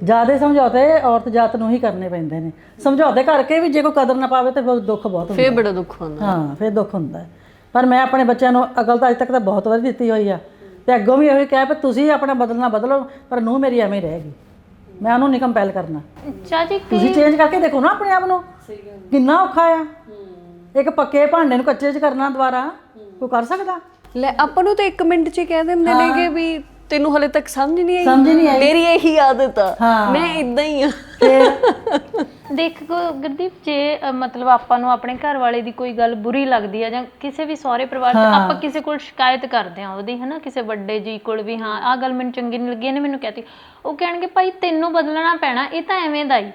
ਜ਼ਿਆਦਾ ਸਮਝੌਤੇ ਔਰਤ ਜਾਤ ਨੂੰ ਹੀ ਕਰਨੇ ਪੈਂਦੇ ਨੇ। ਸਮਝੌਤੇ ਕਰਕੇ ਵੀ ਜੇ ਕੋਈ ਕਦਰ ਨਾ ਪਾਵੇ ਤਾਂ ਫਿਰ ਦੁੱਖ ਬਹੁਤ ਹੁੰਦਾ। ਫਿਰ ਬੜਾ ਦੁੱਖ ਹੁੰਦਾ। ਹਾਂ, ਫਿਰ ਦੁੱਖ ਹੁੰਦਾ। ਪਰ ਮੈਂ ਆਪਣੇ ਬੱਚਿਆਂ ਨੂੰ ਅਕਲ ਤਾਂ ਅੱਜ ਤੱਕ ਤਾਂ ਬਹੁਤ ਵਾਰੀ ਦਿੱਤੀ ਹੋਈ ਆ, ਤੇ ਅੱਗੋਂ ਵੀ ਇਹੋ ਕਿਹਾ ਵੀ ਤੁਸੀਂ ਆਪਣਾ ਬਦਲਣਾ ਬਦਲੋ, ਪਰ ਨੂੰਹ ਮੇਰੀ ਐਵੇਂ ਹੀ ਰਹੇਗੀ। ਮੈਂ ਉਹਨੂੰ ਨਹੀਂ ਕੰਪੈਲ ਕਰਨਾ। ਚਾਚੀ ਤੁਸੀਂ ਚੇਂਜ ਕਰਕੇ ਦੇਖੋ ਨਾ ਆਪਣੇ ਆਪ ਨੂੰ, ਕਿੰਨਾ ਔਖਾ ਆ। ਇੱਕ ਪੱਕੇ ਭਾਂਡੇ ਨੂੰ ਕੱਚੇ 'ਚ ਕਰਨਾ ਦੁਬਾਰਾ ਕੋਈ ਕਰ ਸਕਦਾ? ਲੈ ਆਪਾਂ ਨੂੰ ਤਾਂ 1 ਮਿੰਟ 'ਚ ਹੀ ਕਹਿ ਦਿੰਦੇ ਨੇਗੇ ਵੀ ਤੈਨੂੰ ਹਲੇ ਤੱਕ ਸਮਝ ਨਹੀਂ ਆਈ, ਮੇਰੀ ਇਹੀ ਆਦਤ ਆ, ਮੈਂ ਇਦਾਂ ਹੀ ਆ। ਦੇਖ ਗੁਰਦੀਪ, ਜੇ ਮਤਲਬ ਆਪਾਂ ਨੂੰ ਆਪਣੇ ਘਰ ਵਾਲੇ ਦੀ ਕੋਈ ਗੱਲ ਬੁਰੀ ਲੱਗਦੀ ਆ ਜਾਂ ਕਿਸੇ ਵੀ ਸਹੁਰੇ ਪਰਿਵਾਰ 'ਚ ਆਪਾਂ ਕਿਸੇ ਕੋਲ ਸ਼ਿਕਾਇਤ ਕਰਦੇ ਆ ਉਹਦੀ, ਹਨਾ, ਕਿਸੇ ਵੱਡੇ ਜੀ ਕੋਲ ਵੀ, ਹਾਂ ਆਹ ਗੱਲ ਮੈਨੂੰ ਚੰਗੀ ਨਹੀਂ ਲੱਗੀ, ਇਹਨੇ ਮੈਨੂੰ ਕਹਿਤੀ, ਉਹ ਕਹਿਣਗੇ ਭਾਈ ਤੈਨੂੰ ਬਦਲਣਾ ਪੈਣਾ, ਇਹ ਤਾਂ ਐਵੇਂ ਦਾ ਹੀ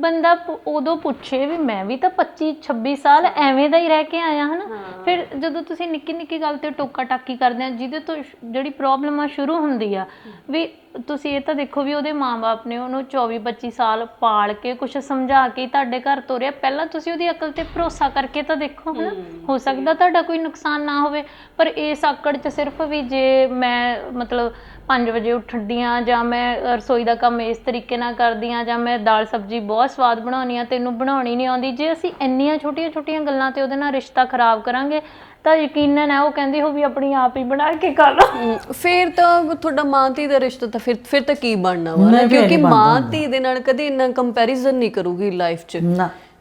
ਬੰਦਾ। ਉਦੋਂ ਪੁੱਛੇ ਵੀ ਮੈਂ ਵੀ ਤਾਂ 25-26 ਸਾਲ ਐਵੇਂ ਦਾ ਹੀ ਰਹਿ ਕੇ ਆਇਆ, ਹਨਾ। ਫਿਰ ਜਦੋਂ ਤੁਸੀਂ ਨਿੱਕੀ ਨਿੱਕੀ ਗੱਲ ਤੇ ਟੋਕਾ ਟਾਕੀ ਕਰਦੇ ਆ, ਜਿਹਦੇ ਤੋਂ ਜਿਹੜੀ ਪ੍ਰੋਬਲਮ ਆ ਸ਼ੁਰੂ ਹੁੰਦੀ ਆ, ਵੀ ਤੁਸੀਂ ਇਹ ਤਾਂ ਦੇਖੋ ਵੀ ਉਹਦੇ ਮਾਂ-ਬਾਪ ਨੇ ਉਹਨੂੰ 24-25 ਸਾਲ ਪਾਲ ਕੇ ਕੁਛ ਸਮਝਾ ਕੇ ਤੁਹਾਡੇ ਘਰ ਤੋਰਿਆ, ਪਹਿਲਾਂ ਤੁਸੀਂ ਉਹਦੀ ਅਕਲ ਤੇ ਭਰੋਸਾ ਕਰਕੇ ਤਾਂ ਦੇਖੋ, ਹਨਾ। ਹੋ ਸਕਦਾ ਤੁਹਾਡਾ ਕੋਈ ਨੁਕਸਾਨ ਨਾ ਹੋਵੇ, ਪਰ ਇਸ ਆਕੜ 'ਚ ਸਿਰਫ ਵੀ ਜੇ ਮੈਂ ਮਤਲਬ 5 ਵਜੇ ਉੱਠਦੀ ਹਾਂ, ਜਾਂ ਮੈਂ ਰਸੋਈ ਦਾ ਕੰਮ ਇਸ ਤਰੀਕੇ ਨਾਲ ਕਰਦੀ ਹਾਂ, ਜਾਂ ਮੈਂ ਦਾਲ ਸਬਜ਼ੀ ਬਹੁਤ ਸਵਾਦ ਬਣਾਉਂਦੀ ਹਾਂ, ਤੈਨੂੰ ਬਣਾਉਣੀ ਨਹੀਂ ਆਉਂਦੀ, ਜੇ ਅਸੀਂ ਇੰਨੀਆਂ ਛੋਟੀਆਂ-ਛੋਟੀਆਂ ਗੱਲਾਂ ਤੇ ਉਹਦੇ ਨਾਲ ਰਿਸ਼ਤਾ ਖਰਾਬ ਕਰਾਂਗੇ ਤਾਂ ਯਕੀਨਨ ਹੈ ਉਹ ਕਹਿੰਦੀ ਹੋ ਵੀ ਆਪਣੀ ਆਪ ਹੀ ਬਣਾ ਕੇ ਖਾ ਲਓ। ਫਿਰ ਤਾਂ ਤੁਹਾਡਾ ਮਾਂ ਧੀ ਦਾ ਰਿਸ਼ਤਾ ਤਾਂ ਫਿਰ ਤਾਂ ਕੀ ਬਣਨਾ ਵਾ, ਕਿਉਂਕਿ ਮਾਂ ਧੀ ਦੇ ਨਾਲ ਕਦੇ ਇੰਨਾ ਕੰਪੈਰੀਜ਼ਨ ਨਹੀਂ ਕਰੂਗੀ ਲਾਈਫ 'ਚ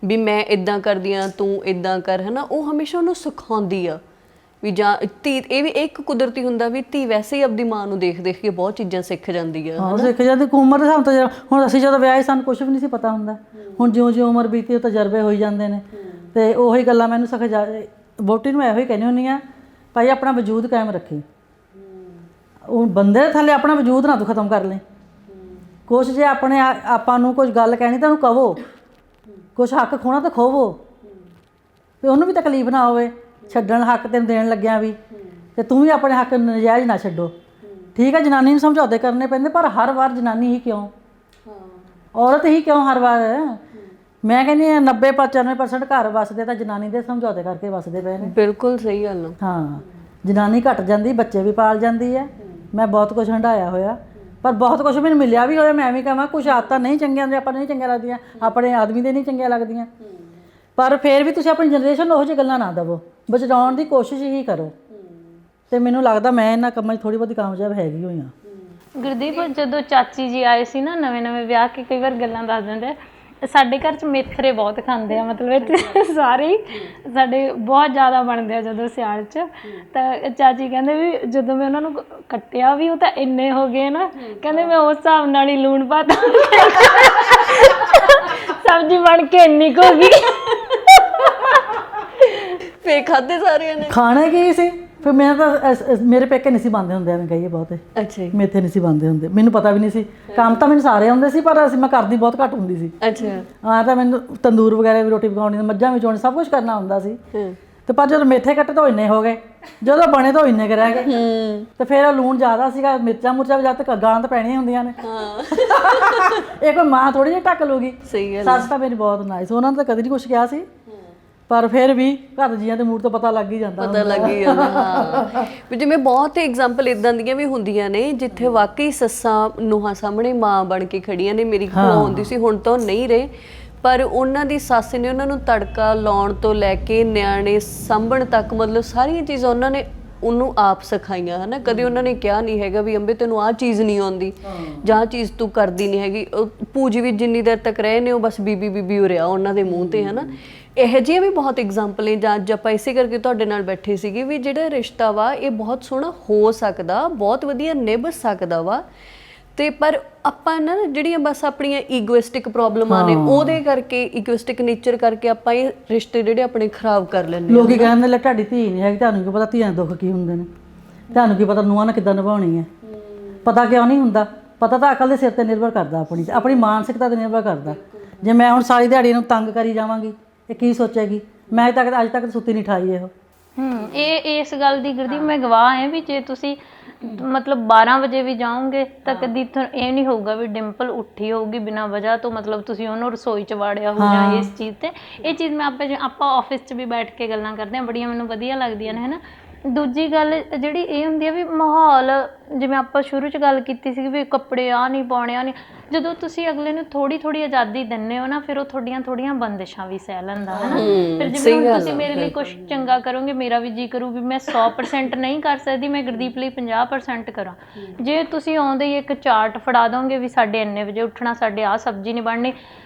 ਵੀ ਮੈਂ ਇਦਾਂ ਕਰਦੀ ਆ ਤੂੰ ਇਦਾਂ ਕਰ, ਹਨਾ। ਉਹ ਹਮੇਸ਼ਾ ਉਹਨੂੰ ਸਿਖਾਉਂਦੀ ਆ ਵੀ ਜਾਂ ਧੀ, ਇਹ ਵੀ ਇੱਕ ਕੁਦਰਤੀ ਹੁੰਦਾ ਵੀ ਧੀ ਵੈਸੇ ਹੀ ਆਪਦੀ ਮਾਂ ਨੂੰ ਦੇਖ ਦੇਖ ਕੇ ਬਹੁਤ ਚੀਜ਼ਾਂ ਸਿੱਖ ਜਾਂਦੀ ਆ। ਸਿੱਖ ਜਾਂਦੀ ਉਮਰ ਦੇ ਹਿਸਾਬ ਤੋਂ। ਹੁਣ ਅਸੀਂ ਜਦੋਂ ਵਿਆਹੇ ਸਾਨੂੰ ਕੁਝ ਵੀ ਨਹੀਂ ਸੀ ਪਤਾ ਹੁੰਦਾ, ਹੁਣ ਜਿਉਂ ਉਮਰ ਬੀਤੀ ਉਹ ਤਜਰਬੇ ਹੋਈ ਜਾਂਦੇ ਨੇ, ਤੇ ਉਹੀ ਗੱਲਾਂ ਮੈਨੂੰ ਵਹੁਟੀ ਨੂੰ ਇਹੋ ਹੀ ਕਹਿੰਦੀ ਹੁੰਦੀ ਆ, ਭਾਈ ਆਪਣਾ ਵਜੂਦ ਕਾਇਮ ਰੱਖੀ, ਉਹ ਬੰਦੇ ਦੇ ਥੱਲੇ ਆਪਣਾ ਵਜੂਦ ਨਾ ਤੂੰ ਖਤਮ ਕਰ ਲੈ। ਕੁਛ ਜੇ ਆਪਣੇ ਆਪਾਂ ਨੂੰ ਕੁਝ ਗੱਲ ਕਹਿਣੀ ਤਾਂ ਉਹਨੂੰ ਕਹੋ, ਕੁਛ ਹੱਕ ਖੋਣਾ ਤਾਂ ਖੋਵੋ, ਤੇ ਉਹਨੂੰ ਵੀ ਤਕਲੀਫ ਨਾ ਹੋਵੇ ਛੱਡਣ ਹੱਕ ਤੈਨੂੰ ਦੇਣ ਲੱਗਿਆ ਵੀ, ਤੇ ਤੂੰ ਵੀ ਆਪਣੇ ਹੱਕ ਨਜਾਇਜ਼ ਨਾ ਛੱਡੋ। ਠੀਕ ਹੈ, ਜਨਾਨੀ ਨੂੰ ਸਮਝੌਤੇ ਕਰਨੇ ਪੈਂਦੇ, ਪਰ ਹਰ ਵਾਰ ਜਨਾਨੀ ਹੀ ਕਿਉਂ, ਔਰਤ ਹੀ ਕਿਉਂ ਹਰ ਵਾਰ। ਮੈਂ ਕਹਿੰਦੀ ਹਾਂ 90-95% ਘਰ ਵਸਦੇ ਤਾਂ ਜਨਾਨੀ ਦੇ ਸਮਝੌਤੇ ਕਰਕੇ ਵਸਦੇ ਪਏ ਨੇ। ਬਿਲਕੁਲ ਸਹੀ ਗੱਲ ਆ। ਹਾਂ, ਜਨਾਨੀ ਘਟ ਜਾਂਦੀ, ਬੱਚੇ ਵੀ ਪਾਲ ਜਾਂਦੀ ਹੈ। ਮੈਂ ਬਹੁਤ ਕੁਝ ਹੰਢਾਇਆ ਹੋਇਆ, ਪਰ ਬਹੁਤ ਕੁਝ ਮੈਨੂੰ ਮਿਲਿਆ ਵੀ ਹੋਇਆ। ਮੈਂ ਵੀ ਕਹਾਂ ਕੁਛ ਆਦਤਾਂ ਨਹੀਂ ਚੰਗੀਆਂ ਹੁੰਦੀਆਂ, ਆਪਾਂ ਨਹੀਂ ਚੰਗੀਆਂ ਲੱਗਦੀਆਂ, ਆਪਣੇ ਆਦਮੀ ਦੇ ਨਹੀਂ ਚੰਗੀਆਂ ਲੱਗਦੀਆਂ, ਪਰ ਫਿਰ ਵੀ ਤੁਸੀਂ ਆਪਣੀ ਜਨਰੇਸ਼ਨ ਨੂੰ ਉਹੋ ਜਿਹੀ ਗੱਲਾਂ ਨਾ ਦੇਵੋ ਬਚਾਉਣ ਦੀ ਕੋਸ਼ਿਸ਼ ਹੀ ਕਰੋ। ਤੇ ਮੈਨੂੰ ਲੱਗਦਾ ਮੈਂ ਇਹਨਾਂ ਕੰਮਾਂ 'ਚ ਥੋੜੀ ਬਹੁਤੀ ਕਾਮਯਾਬ ਹੈਗੀ ਹੋਈ ਹਾਂ। ਗੁਰਦੀਪ, ਜਦੋਂ ਚਾਚੀ ਜੀ ਆਏ ਸੀ ਨਾ ਨਵੇਂ ਵਿਆਹ ਕੇ, ਕਈ ਵਾਰ ਗੱਲਾਂ ਦੱਸ ਦਿੰਦੇ, ਸਾਡੇ ਘਰ 'ਚ ਮੇਥਰੇ ਬਹੁਤ ਖਾਂਦੇ ਆ, ਮਤਲਬ ਇੱਥੇ ਸਾਰੇ ਹੀ ਸਾਡੇ ਬਹੁਤ ਜ਼ਿਆਦਾ ਬਣਦੇ ਆ ਜਦੋਂ ਸਿਆਲ 'ਚ। ਤਾਂ ਚਾਚੀ ਕਹਿੰਦੇ ਵੀ ਜਦੋਂ ਮੈਂ ਉਹਨਾਂ ਨੂੰ ਕੱਟਿਆ ਵੀ ਉਹ ਤਾਂ ਇੰਨੇ ਹੋ ਗਏ ਨਾ, ਕਹਿੰਦੇ ਮੈਂ ਉਸ ਹਿਸਾਬ ਨਾਲ ਹੀ ਲੂਣ ਪਾਤਾ, ਸਬਜ਼ੀ ਬਣ ਕੇ ਇੰਨੀ ਕੁ ਹੋ ਗਈ। ਫੇਰ ਖਾਦੇ ਸਾਰਿਆਂ ਨੇ? ਖਾਣੇ ਕੀ ਸੀ ਫਿਰ, ਮੈਂ ਤਾਂ ਮੇਰੇ ਪੇਕੇ ਨਹੀਂ ਸੀ ਬਣਦੇ ਹੁੰਦੇ, ਐਵੇਂ ਕਹੀਏ ਬਹੁਤੇ। ਅੱਛਾ ਜੀ। ਮੇਥੇ ਨਹੀਂ ਸੀ ਬਣਦੇ ਹੁੰਦੇ, ਮੈਨੂੰ ਪਤਾ ਵੀ ਨਹੀਂ ਸੀ। ਕੰਮ ਤਾਂ ਮੈਨੂੰ ਸਾਰੇ ਆਉਂਦੇ ਸੀ, ਪਰ ਮੈਂ ਕਰਦੀ ਬਹੁਤ ਘੱਟ ਹੁੰਦੀ ਸੀ। ਅੱਛਾ। ਤਾਂ ਮੈਨੂੰ ਤੰਦੂਰ ਵਗੈਰਾ ਵੀ ਰੋਟੀ ਪਕਾਉਣੀ, ਮੱਝਾਂ ਵੀ ਚੋਣੀ, ਸਭ ਕੁਝ ਕਰਨਾ ਹੁੰਦਾ ਸੀ। ਤੇ ਪਰ ਜਦੋਂ ਮੇਥੇ ਕੱਟੇ ਤਾਂ ਇੰਨੇ ਹੋ ਗਏ, ਜਦੋਂ ਬਣੇ ਤਾਂ ਇੰਨੇ ਕੁ ਰਹਿ ਗਏ। ਤੇ ਫਿਰ ਲੂਣ ਜ਼ਿਆਦਾ ਸੀਗਾ, ਮਿਰਚਾਂ ਮੁਰਚਾਂ ਵੀ ਜਦ ਤੱਕ ਗਾਲਾਂ ਤਾਂ ਪੈਣੀਆਂ ਹੁੰਦੀਆਂ ਨੇ। ਇਹ ਕੋਈ ਮਾਂ ਥੋੜੀ ਜਿਹੀ ਢੱਕ ਲੂਗੀ। ਸਹੀ ਗੱਲ। ਸੱਸ ਤਾਂ ਮੇਰੀ ਬਹੁਤ ਨਾਈਸ, ਉਹਨਾਂ ਨੇ ਤਾਂ ਕਦੀ ਨਹੀਂ ਕੁਛ ਕਿਹਾ ਸੀ, ਪਰ ਫਿਰ ਵੀ ਘਰ ਜੀਆਂ ਦੇ ਮੂਡ ਤੋਂ ਪਤਾ ਲੱਗ ਹੀ ਜਾਂਦਾ। ਪਤਾ ਲੱਗ ਹੀ ਜਾਂਦਾ, ਹਾਂ। ਵੀ ਜਿਵੇਂ ਬਹੁਤ ਐਗਜ਼ਾਮਪਲ ਇਦਾਂ ਦੀਆਂ ਵੀ ਹੁੰਦੀਆਂ ਨੇ ਜਿੱਥੇ ਵਾਕਈ ਸੱਸਾਂ ਨੂੰਹਾਂ ਸਾਹਮਣੇ ਮਾਂ ਬਣ ਕੇ ਖੜੀਆਂ ਨੇ। ਮੇਰੀ ਭੂਆ ਹੁੰਦੀ ਸੀ, ਹੁਣ ਤਾਂ ਨਹੀਂ ਰਹੇ, ਪਰ ਉਹਨਾਂ ਦੀ ਸੱਸ ਨੇ ਉਹਨਾਂ ਨੂੰ ਤੜਕਾ ਲਾਉਣ ਤੋਂ ਲੈ ਕੇ ਨਿਆਣੇ ਸਾਂਭਣ ਤੱਕ, ਮਤਲਬ ਸਾਰੀਆਂ ਚੀਜ਼ਾਂ ਉਹਨਾਂ ਨੇ ਉਹਨੂੰ ਆਪ ਸਿਖਾਈਆਂ, ਹਨਾ। ਕਦੇ ਉਹਨਾਂ ਨੇ ਕਿਹਾ ਨਹੀਂ ਹੈਗਾ ਵੀ ਅੰਬੇ ਤੈਨੂੰ ਆਹ ਚੀਜ਼ ਨਹੀਂ ਆਉਂਦੀ ਜਾਂ ਚੀਜ਼ ਤੂੰ ਕਰਦੀ ਨਹੀਂ ਹੈਗੀ। ਪੂਜੀ ਵੀ ਜਿੰਨੀ ਦੇਰ ਤੱਕ ਰਹੇ ਨੇ ਉਹ ਬਸ ਬੀਬੀ ਹੋ ਰਿਹਾ ਉਹਨਾਂ ਦੇ ਮੂੰਹ ਤੇ, ਹਨਾ। ਇਹੋ ਜਿਹੀਆਂ ਵੀ ਬਹੁਤ ਐਗਜ਼ਾਮਪਲ ਨੇ। ਜਾਂ ਅੱਜ ਆਪਾਂ ਇਸੇ ਕਰਕੇ ਤੁਹਾਡੇ ਨਾਲ ਬੈਠੇ ਸੀਗੇ ਵੀ ਜਿਹੜਾ ਰਿਸ਼ਤਾ ਵਾ ਇਹ ਬਹੁਤ ਸੋਹਣਾ ਹੋ ਸਕਦਾ, ਬਹੁਤ ਵਧੀਆ ਨਿਭ ਸਕਦਾ ਵਾ। ਤੇ ਪਰ ਆਪਾਂ ਨਾ ਜਿਹੜੀਆਂ ਬਸ ਆਪਣੀਆਂ ਈਗੋਇਸਟਿਕ ਪ੍ਰੋਬਲਮਾਂ ਨੇ, ਉਹਦੇ ਕਰਕੇ, ਈਗੋਇਸਟਿਕ ਨੇਚਰ ਕਰਕੇ ਆਪਾਂ ਇਹ ਰਿਸ਼ਤੇ ਜਿਹੜੇ ਆਪਣੇ ਖਰਾਬ ਕਰ ਲੈਂਦੇ। ਲੋਕੀ ਕਹਿੰਦੇ ਲੈ ਤੁਹਾਡੀ ਧੀ ਨਹੀਂ ਹੈਗੀ, ਤੁਹਾਨੂੰ ਕੀ ਪਤਾ ਧੀਆਂ ਦੇ ਦੁੱਖ ਕੀ ਹੁੰਦੇ ਨੇ, ਤੁਹਾਨੂੰ ਕੀ ਪਤਾ ਨੂੰਹਾਂ ਨਾਲ ਕਿੱਦਾਂ ਨਿਭਾਉਣੀ ਹੈ। ਪਤਾ ਕਿਉਂ ਨਹੀਂ ਹੁੰਦਾ? ਪਤਾ ਤਾਂ ਅਕਲ ਦੇ ਸਿਰ ਤੇ ਨਿਰਭਰ ਕਰਦਾ, ਆਪਣੀ ਮਾਨਸਿਕਤਾ ਤੇ ਨਿਰਭਰ ਕਰਦਾ। ਜੇ ਮੈਂ ਹੁਣ ਸਾਰੀ ਦਿਹਾੜੀ ਨੂੰ ਤੰਗ ਕਰੀ ਜਾਵਾਂਗੀ, ਇਹ ਕੀ ਸੋਚੇਗੀ? ਮੈਂ ਅੱਜ ਤੱਕ ਸੁੱਤੀ ਨਹੀਂ ਠਾਈ ਇਹੋ। ਇਹ ਇਸ ਗੱਲ ਦੀ ਗੁਰਦੀਪ ਮੈਂ ਗਵਾਹ ਹਾਂ ਵੀ ਜੇ ਤੁਸੀਂ ਮਤਲਬ 12 ਵਜੇ ਵੀ ਜਾਓਗੇ ਤਾਂ ਕਦੀ ਇਹ ਨਹੀਂ ਹੋਊਗਾ ਵੀ ਡਿੰਪਲ ਉੱਠੀ ਹੋਊਗੀ ਬਿਨਾਂ ਵਜ੍ਹਾ ਤੋਂ, ਮਤਲਬ ਤੁਸੀਂ ਉਹਨੂੰ ਰਸੋਈ 'ਚ ਵਾੜਿਆ ਹੋ ਜਾਂ ਇਸ ਚੀਜ਼ ਤੇ। ਇਹ ਚੀਜ਼ ਮੈਂ ਆਪਾਂ ਆਫਿਸ 'ਚ ਵੀ ਬੈਠ ਕੇ ਗੱਲਾਂ ਕਰਦੇ ਹਾਂ, ਬੜੀਆਂ ਮੈਨੂੰ ਵਧੀਆ ਲੱਗਦੀਆਂ ਨੇ, ਹੈ ਨਾ। ਦੂਜੀ ਗੱਲ ਜਿਹੜੀ ਇਹ ਹੁੰਦੀ ਆ ਵੀ ਮਾਹੌਲ, ਜਿਵੇਂ ਆਪਾਂ ਸ਼ੁਰੂ 'ਚ ਗੱਲ ਕੀਤੀ ਸੀ ਵੀ ਕੱਪੜੇ ਆਹ ਨਹੀਂ ਪਾਉਣੇ, ਆਹ ਨਹੀਂ, ਜਦੋਂ ਤੁਸੀਂ ਅਗਲੇ ਨੂੰ ਥੋੜੀ ਆਜ਼ਾਦੀ ਦਿੰਦੇ ਹੋ ਨਾ, ਫਿਰ ਉਹ ਥੋੜੀਆਂ ਬੰਦਿਸ਼ਾਂ ਵੀ ਸਹਿ ਲੈਂਦਾ, ਹੈ ਨਾ। ਫਿਰ ਜਿਵੇਂ ਹੁਣ ਤੁਸੀਂ ਮੇਰੇ ਲਈ ਕੁਛ ਚੰਗਾ ਕਰੋਗੇ, ਮੇਰਾ ਵੀ ਜੀ ਕਰੂ ਵੀ ਮੈਂ 100% ਨਹੀਂ ਕਰ ਸਕਦੀ, ਮੈਂ ਗੁਰਦੀਪ ਲਈ 50% ਕਰਾਂ। ਜੇ ਤੁਸੀਂ ਆਉਂਦੇ ਹੀ ਇੱਕ ਚਾਰਟ ਫੜਾ ਦੋਗੇ ਵੀ ਸਾਡੇ ਇੰਨੇ ਵਜੇ ਉੱਠਣਾ, ਸਾਡੇ ਆਹ ਸਬਜ਼ੀ ਨਹੀਂ ਬਣਨੀ।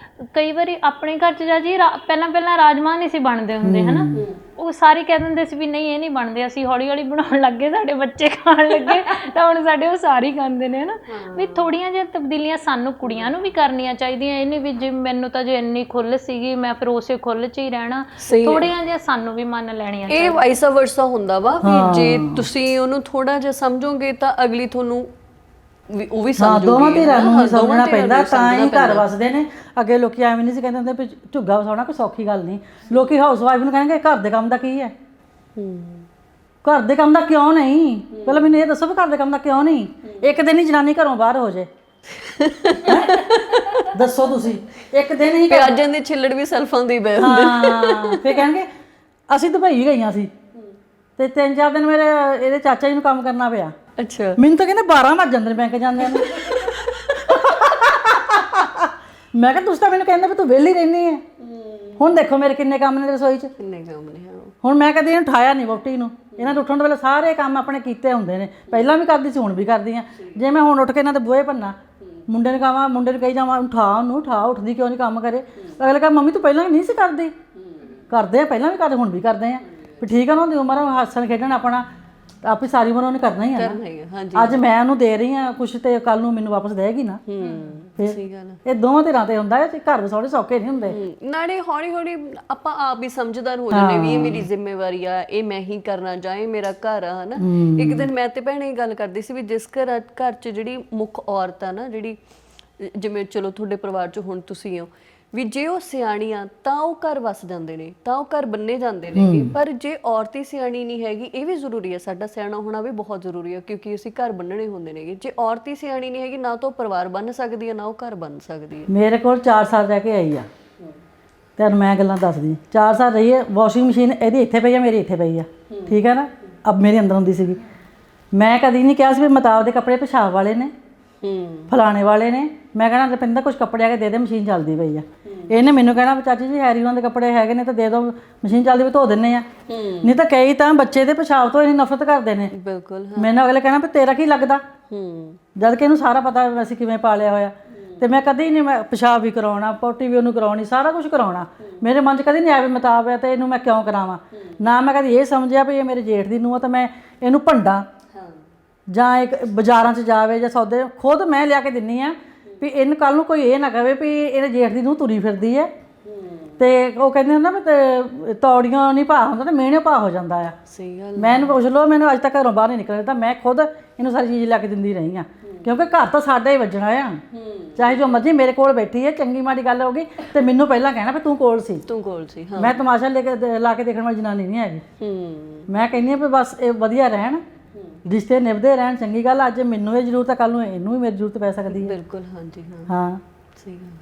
ਕਈ ਵਾਰੀ ਆਪਣੇ ਘਰ 'ਚ ਜਾ ਜੀ ਪਹਿਲਾਂ ਰਾਜਮਾਂਹ ਨਹੀਂ ਸੀ ਬਣਦੇ ਹੁੰਦੇ, ਹੈ ਨਾ। ਉਹ ਸਾਰੇ ਕਹਿ ਦਿੰਦੇ ਸੀ ਵੀ ਨਹੀਂ ਇਹ ਨਹੀਂ ਬਣਦੇ, ਅਸੀਂ ਹੌਲੀ ਬਣਾਉਣ ਲੱਗੇ, ਸਾਡੇ ਬੱਚੇ ਖਾਣ ਲੱਗੇ ਤਾਂ ਹੁਣ ਸਾਡੇ ਉਹ ਸਾਰੇ ਖਾਂਦੇ ਨੇ, ਹੈ ਨਾ। ਵੀ ਥੋੜ੍ਹੀਆਂ ਜਿਹੀਆਂ ਤਬਦੀਲੀਆਂ ਸਾਨੂੰ ਕੁੜੀਆਂ ਨੂੰ ਵੀ ਕਰਨੀਆਂ ਚਾਹੀਦੀਆਂ। ਇਹ ਨਹੀਂ ਵੀ ਜੇ ਮੈਨੂੰ ਤਾਂ ਜੇ ਇੰਨੀ ਖੁੱਲ੍ਹ ਸੀਗੀ ਮੈਂ ਫਿਰ ਉਸੇ ਖੁੱਲ੍ਹ 'ਚ ਹੀ ਰਹਿਣਾ, ਥੋੜ੍ਹੀਆਂ ਜਿਹੀਆਂ ਸਾਨੂੰ ਵੀ ਮੰਨ ਲੈਣੀਆਂ ਚਾਹੀਦੀਆਂ। ਇਹ ਵਾਈਸ ਵਰਸਾ ਹੁੰਦਾ ਵਾ ਵੀ ਜੇ ਤੁਸੀਂ ਉਹਨੂੰ ਥੋੜਾ ਜਿਹਾ ਸਮਝੋਗੇ ਤਾਂ ਅਗਲੀ ਤੁਹਾਨੂੰ ਉਹ ਵੀ ਸਮਝੂਗੀ। ਦੋਵਾਂ ਧਿਰਾਂ ਨੂੰ ਹੀ ਸਮਝਣਾ ਪੈਂਦਾ, ਤਾਂ ਹੀ ਘਰ ਵਸਦੇ ਨੇ। ਅੱਗੇ ਲੋਕੀ ਐਵੇਂ ਨਹੀਂ ਸੀ ਕਹਿੰਦੇ ਹੁੰਦੇ ਵੀ ਝੁੱਗਾ ਵਸਾਉਣਾ ਕੋਈ ਸੌਖੀ ਗੱਲ ਨਹੀਂ। ਲੋਕੀ ਹਾਊਸ ਵਾਈਫ ਨੂੰ ਕਹਿਣਗੇ ਘਰ ਦੇ ਕੰਮ ਦਾ ਕੀ ਹੈ, ਘਰ ਦੇ ਕੰਮ ਦਾ ਕਿਉਂ ਨਹੀਂ? ਪਹਿਲਾਂ ਮੈਨੂੰ ਇਹ ਦੱਸੋ ਵੀ ਘਰ ਦੇ ਕੰਮ ਦਾ ਕਿਉਂ ਨਹੀਂ? ਇੱਕ ਦਿਨ ਹੀ ਜਨਾਨੀ ਘਰੋਂ ਬਾਹਰ ਹੋ ਜਾਏ, ਦੱਸੋ ਤੁਸੀਂ, ਇੱਕ ਦਿਨ ਹੀ ਪਿਆਜ਼ਾਂ ਦੇ ਛਿੱਲੜ ਵੀ ਸੈਲਫਾਂ ਦੇ ਪਏ ਹੁੰਦੇ। ਹਾਂ, ਫਿਰ ਕਹਿਣਗੇ ਅਸੀਂ ਦੁਬਈ ਗਈਆਂ ਸੀ ਤੇ 3-4 ਦਿਨ ਮੇਰੇ ਇਹਦੇ ਚਾਚਾ ਜੀ ਨੂੰ ਕੰਮ ਕਰਨਾ ਪਿਆ। ਅੱਛਾ। ਮੈਨੂੰ ਤਾਂ ਕਹਿੰਦੇ 12 ਵਜ ਜਾਂਦੇ ਨੇ ਬੈਂਕ ਜਾਂਦੇ ਨੇ। ਮੈਂ ਕਿਹਾ ਤੁਸੀਂ ਤਾਂ ਮੈਨੂੰ ਕਹਿੰਦੇ ਵੀ ਤੂੰ ਵਿਹਲੀ ਰਹਿੰਦੀ ਹੈ, ਹੁਣ ਦੇਖੋ ਮੇਰੇ ਕਿੰਨੇ ਕੰਮ ਨੇ ਰਸੋਈ 'ਚ। ਕਿੰਨੇ ਕੰਮ ਨੇ। ਹੁਣ ਮੈਂ ਕਦੇ ਇਹਨੂੰ ਉਠਾਇਆ ਨਹੀਂ ਵਹੁਟੀ ਨੂੰ, ਇਹਨਾਂ ਦੇ ਉੱਠਣ ਤੋਂ ਪਹਿਲਾਂ ਸਾਰੇ ਕੰਮ ਆਪਣੇ ਕੀਤੇ ਹੁੰਦੇ ਨੇ, ਪਹਿਲਾਂ ਵੀ ਕਰਦੀ ਸੀ ਹੁਣ ਵੀ ਕਰਦੀ ਹਾਂ। ਜੇ ਮੈਂ ਹੁਣ ਉੱਠ ਕੇ ਇਹਨਾਂ ਦੇ ਬੂਹੇ ਭੰਨਾ, ਮੁੰਡੇ ਨੂੰ ਕਹਾਂ, ਮੁੰਡੇ ਨੂੰ ਕਹੀ ਜਾਵਾਂ ਉਠਾ, ਉੱਠਦੀ ਕਿਉਂ ਨਹੀਂ ਕੰਮ ਕਰੇ? ਅਗਲੇ ਕਹਾਂ ਮੰਮੀ ਤੂੰ ਪਹਿਲਾਂ ਵੀ ਨਹੀਂ ਸੀ ਕਰਦੀ। ਕਰਦੇ ਆ, ਪਹਿਲਾਂ ਵੀ ਕਰਦੇ, ਹੁਣ ਵੀ ਕਰਦੇ ਆ। ਵੀ ਠੀਕ ਆ ਨਾ, ਉਹਦੀ ਉਮਰ ਹੱਸਣ ਖੇਡਣ ਆਪਣਾ ਆਪੇ ਸਾਰੀ ਉਮਰ ਉਹਨੇ ਕਰਨਾ ਹੀ ਆ ਨਾ। ਅੱਜ ਮੈਂ ਉਹਨੂੰ ਦੇ ਰਹੀ ਹਾਂ ਕੁਛ ਤੇ ਕੱਲ ਨੂੰ ਮੈਨੂੰ ਵਾਪਸ ਦੇਗੀ ਨਾ। ਸਹੀ ਗੱਲ ਹੈ। ਇਹ ਦੋਵਾਂ ਧਿਰਾਂ ਤੇ ਹੁੰਦਾ ਹੈ, ਘਰ ਵਸਾਉਣੇ ਸੌਖੇ ਨਹੀਂ ਹੁੰਦੇ। ਨਾਲੇ ਹੌਲੀ ਆਪਾਂ ਆਪ ਵੀ ਸਮਝਦਾਰ ਹੋ ਜਾਂਦੇ ਵੀ ਇਹ ਮੇਰੀ ਜ਼ਿੰਮੇਵਾਰੀ ਆ, ਇਹ ਮੈਂ ਹੀ ਕਰਨਾ, ਜਾਂ ਇਹ ਮੇਰਾ ਘਰ ਆ, ਹਨਾ। ਇੱਕ ਦਿਨ ਮੈਂ ਤੇ ਭੈਣੇ ਇਹ ਗੱਲ ਕਰਦੀ ਸੀ ਵੀ ਜਿਸ ਘਰ 'ਚ ਜਿਹੜੀ ਮੁੱਖ ਔਰਤ ਆ ਨਾ, ਜਿਹੜੀ ਜਿਵੇਂ ਚਲੋ ਤੁਹਾਡੇ ਪਰਿਵਾਰ 'ਚ ਹੁਣ ਤੁਸੀਂ ਹੋ, ਵੀ ਜੇ ਉਹ ਸਿਆਣੀ ਆ ਤਾਂ ਉਹ ਘਰ ਵਸ ਜਾਂਦੇ ਨੇ, ਤਾਂ ਉਹ ਘਰ ਬੰਨੇ ਜਾਂਦੇ ਨੇ। ਪਰ ਜੇ ਔਰਤ ਹੀ ਸਿਆਣੀ ਨਹੀਂ ਹੈਗੀ, ਇਹ ਵੀ ਜ਼ਰੂਰੀ ਹੈ, ਸਾਡਾ ਸਿਆਣਾ ਹੋਣਾ ਵੀ ਬਹੁਤ ਜ਼ਰੂਰੀ ਹੈ, ਕਿਉਂਕਿ ਅਸੀਂ ਘਰ ਬੰਨਣੇ ਹੁੰਦੇ ਨੇਗੇ। ਜੇ ਔਰਤ ਹੀ ਸਿਆਣੀ ਨਹੀਂ ਹੈਗੀ, ਨਾ ਤਾਂ ਉਹ ਪਰਿਵਾਰ ਬੰਨ ਸਕਦੀ ਹੈ, ਨਾ ਉਹ ਘਰ ਬੰਨ ਸਕਦੀ ਹੈ। ਮੇਰੇ ਕੋਲ 4 ਸਾਲ ਰਹਿ ਕੇ ਆਈ ਆ, ਤੁਹਾਨੂੰ ਮੈਂ ਗੱਲਾਂ ਦੱਸਦੀ। 4 ਸਾਲ ਰਹੀ ਹੈ। ਵਾਸ਼ਿੰਗ ਮਸ਼ੀਨ ਇਹਦੀ ਇੱਥੇ ਪਈ ਆ, ਮੇਰੀ ਇੱਥੇ ਪਈ ਆ, ਠੀਕ ਹੈ ਨਾ। ਅਬ ਮੇਰੇ ਅੰਦਰ ਹੁੰਦੀ ਸੀਗੀ। ਮੈਂ ਕਦੀ ਨਹੀਂ ਕਿਹਾ ਸੀ ਵੀ ਮਤਾਬ ਦੇ ਕੱਪੜੇ ਪਿਸ਼ਾਬ ਵਾਲੇ ਨੇ, ਫਲਾਣੇ ਵਾਲੇ ਨੇ, ਮੈਂ ਕਹਿਣਾ ਰੁਪਿੰਦਰ ਕੁਝ ਕੱਪੜੇ ਆ ਕੇ ਦੇ ਦੇ, ਮਸ਼ੀਨ ਚੱਲਦੀ ਪਈ ਆ। ਇਹਨੇ ਮੈਨੂੰ ਕਹਿਣਾ ਚਾਚੀ ਜੀ ਹੈਰੀ ਉਹਨਾਂ ਦੇ ਕੱਪੜੇ ਹੈਗੇ ਨੇ ਤਾਂ ਦੇ ਦਿਓ, ਮਸ਼ੀਨ ਚੱਲਦੀ ਵੀ ਧੋ ਦਿੰਨੇ ਆ। ਨਹੀਂ ਤਾਂ ਕਈ ਤਾਂ ਬੱਚੇ ਦੇ ਪਿਸ਼ਾਬ ਤੋਂ ਇੰਨੀ ਨਫ਼ਰਤ ਕਰਦੇ ਨੇ। ਬਿਲਕੁਲ। ਮੈਨੂੰ ਅਗਲੇ ਕਹਿਣਾ ਵੀ ਤੇਰਾ ਕੀ ਲੱਗਦਾ, ਜਦ ਕਿ ਇਹਨੂੰ ਸਾਰਾ ਪਤਾ ਅਸੀਂ ਕਿਵੇਂ ਪਾਲਿਆ ਹੋਇਆ। ਤੇ ਮੈਂ ਕਦੀ ਨਹੀਂ, ਮੈਂ ਪਿਸ਼ਾਬ ਵੀ ਕਰਾਉਣਾ, ਪੋਟੀ ਵੀ ਉਹਨੂੰ ਕਰਾਉਣੀ, ਸਾਰਾ ਕੁਝ ਕਰਾਉਣਾ। ਮੇਰੇ ਮਨ 'ਚ ਕਦੀ ਨਹੀਂ ਆਇਆ ਵੀ ਮਤਾਬ ਹੈ ਤੇ ਇਹਨੂੰ ਮੈਂ ਕਿਉਂ ਕਰਾਵਾਂ। ਨਾ ਮੈਂ ਕਦੀ ਇਹ ਸਮਝਿਆ ਵੀ ਇਹ ਮੇਰੇ ਜੇਠ ਦੀ ਨੂੰਹ ਆ ਤਾਂ ਮੈਂ ਇਹਨੂੰ ਭੰਡਾਂ ਜਾਂ ਇੱਕ ਬਾਜ਼ਾਰਾਂ 'ਚ ਜਾਵੇ ਜਾਂ ਸੌਦੇ ਖੁਦ ਮੈਂ ਲਿਆ ਕੇ ਦਿੰਨੀ ਆ ਵੀ ਇਹਨੂੰ ਕੱਲ ਨੂੰ ਕੋਈ ਇਹ ਨਾ ਕਹੇ ਵੀ ਇਹਦੇ ਜੇਠ ਦੀ ਨੂੰਹ ਤੁਰੀ ਫਿਰਦੀ ਹੈ। ਤੇ ਉਹ ਕਹਿੰਦੇ ਹੁੰਦਾ ਵੀ ਤੌੜੀਆਂ ਨਹੀਂ ਭਾਅ ਹੁੰਦਾ ਤੇ ਮਿਹਣੇ ਭਾਅ ਹੋ ਜਾਂਦਾ ਆ। ਸਹੀ ਗੱਲ। ਮੈਂ ਇਹਨੂੰ ਪੁੱਛ ਲਓ, ਮੈਨੂੰ ਅੱਜ ਤੱਕ ਘਰੋਂ ਬਾਹਰ ਨਹੀਂ ਨਿਕਲਣ ਦਿੱਤਾ। ਮੈਂ ਖੁਦ ਇਹਨੂੰ ਸਾਰੀ ਚੀਜ਼ ਲਿਆ ਕੇ ਦਿੰਦੀ ਰਹੀ ਆ, ਕਿਉਂਕਿ ਘਰ ਤਾਂ ਸਾਡਾ ਹੀ ਵੱਜਣਾ ਆ। ਚਾਹੇ ਜੋ ਮਰਜ਼ੀ ਮੇਰੇ ਕੋਲ ਬੈਠੀ ਹੈ, ਚੰਗੀ ਮਾੜੀ ਗੱਲ ਹੋ ਗਈ ਤੇ ਮੈਨੂੰ ਪਹਿਲਾਂ ਕਹਿਣਾ ਵੀ ਤੂੰ ਕੋਲ ਸੀ, ਤੂੰ ਕੋਲ ਸੀ। ਹਾਂ, ਮੈਂ ਤਮਾਸ਼ਾ ਲਾ ਕੇ ਦੇਖਣ ਵਾਲੀ ਜਨਾਨੀ ਨਹੀਂ ਹੈਗੀ। ਮੈਂ ਕਹਿੰਦੀ ਹਾਂ ਵੀ ਬਸ ਇਹ ਵਧੀਆ ਰਹਿਣ, ਰਿਸ਼ਤੇ ਨਿਭਦੇ ਰਹਿਣ, ਚੰਗੀ ਗੱਲ। ਅੱਜ ਮੈਨੂੰ ਇਹ ਜ਼ਰੂਰਤ ਹੈ, ਕੱਲ ਨੂੰ ਇਹਨੂੰ ਵੀ ਮੇਰੀ ਜ਼ਰੂਰਤ ਪੈ ਸਕਦੀ ਹੈ। ਬਿਲਕੁਲ। ਹਾਂਜੀ ਹਾਂ, ਹਾਂ ਸਹੀ ਗੱਲ।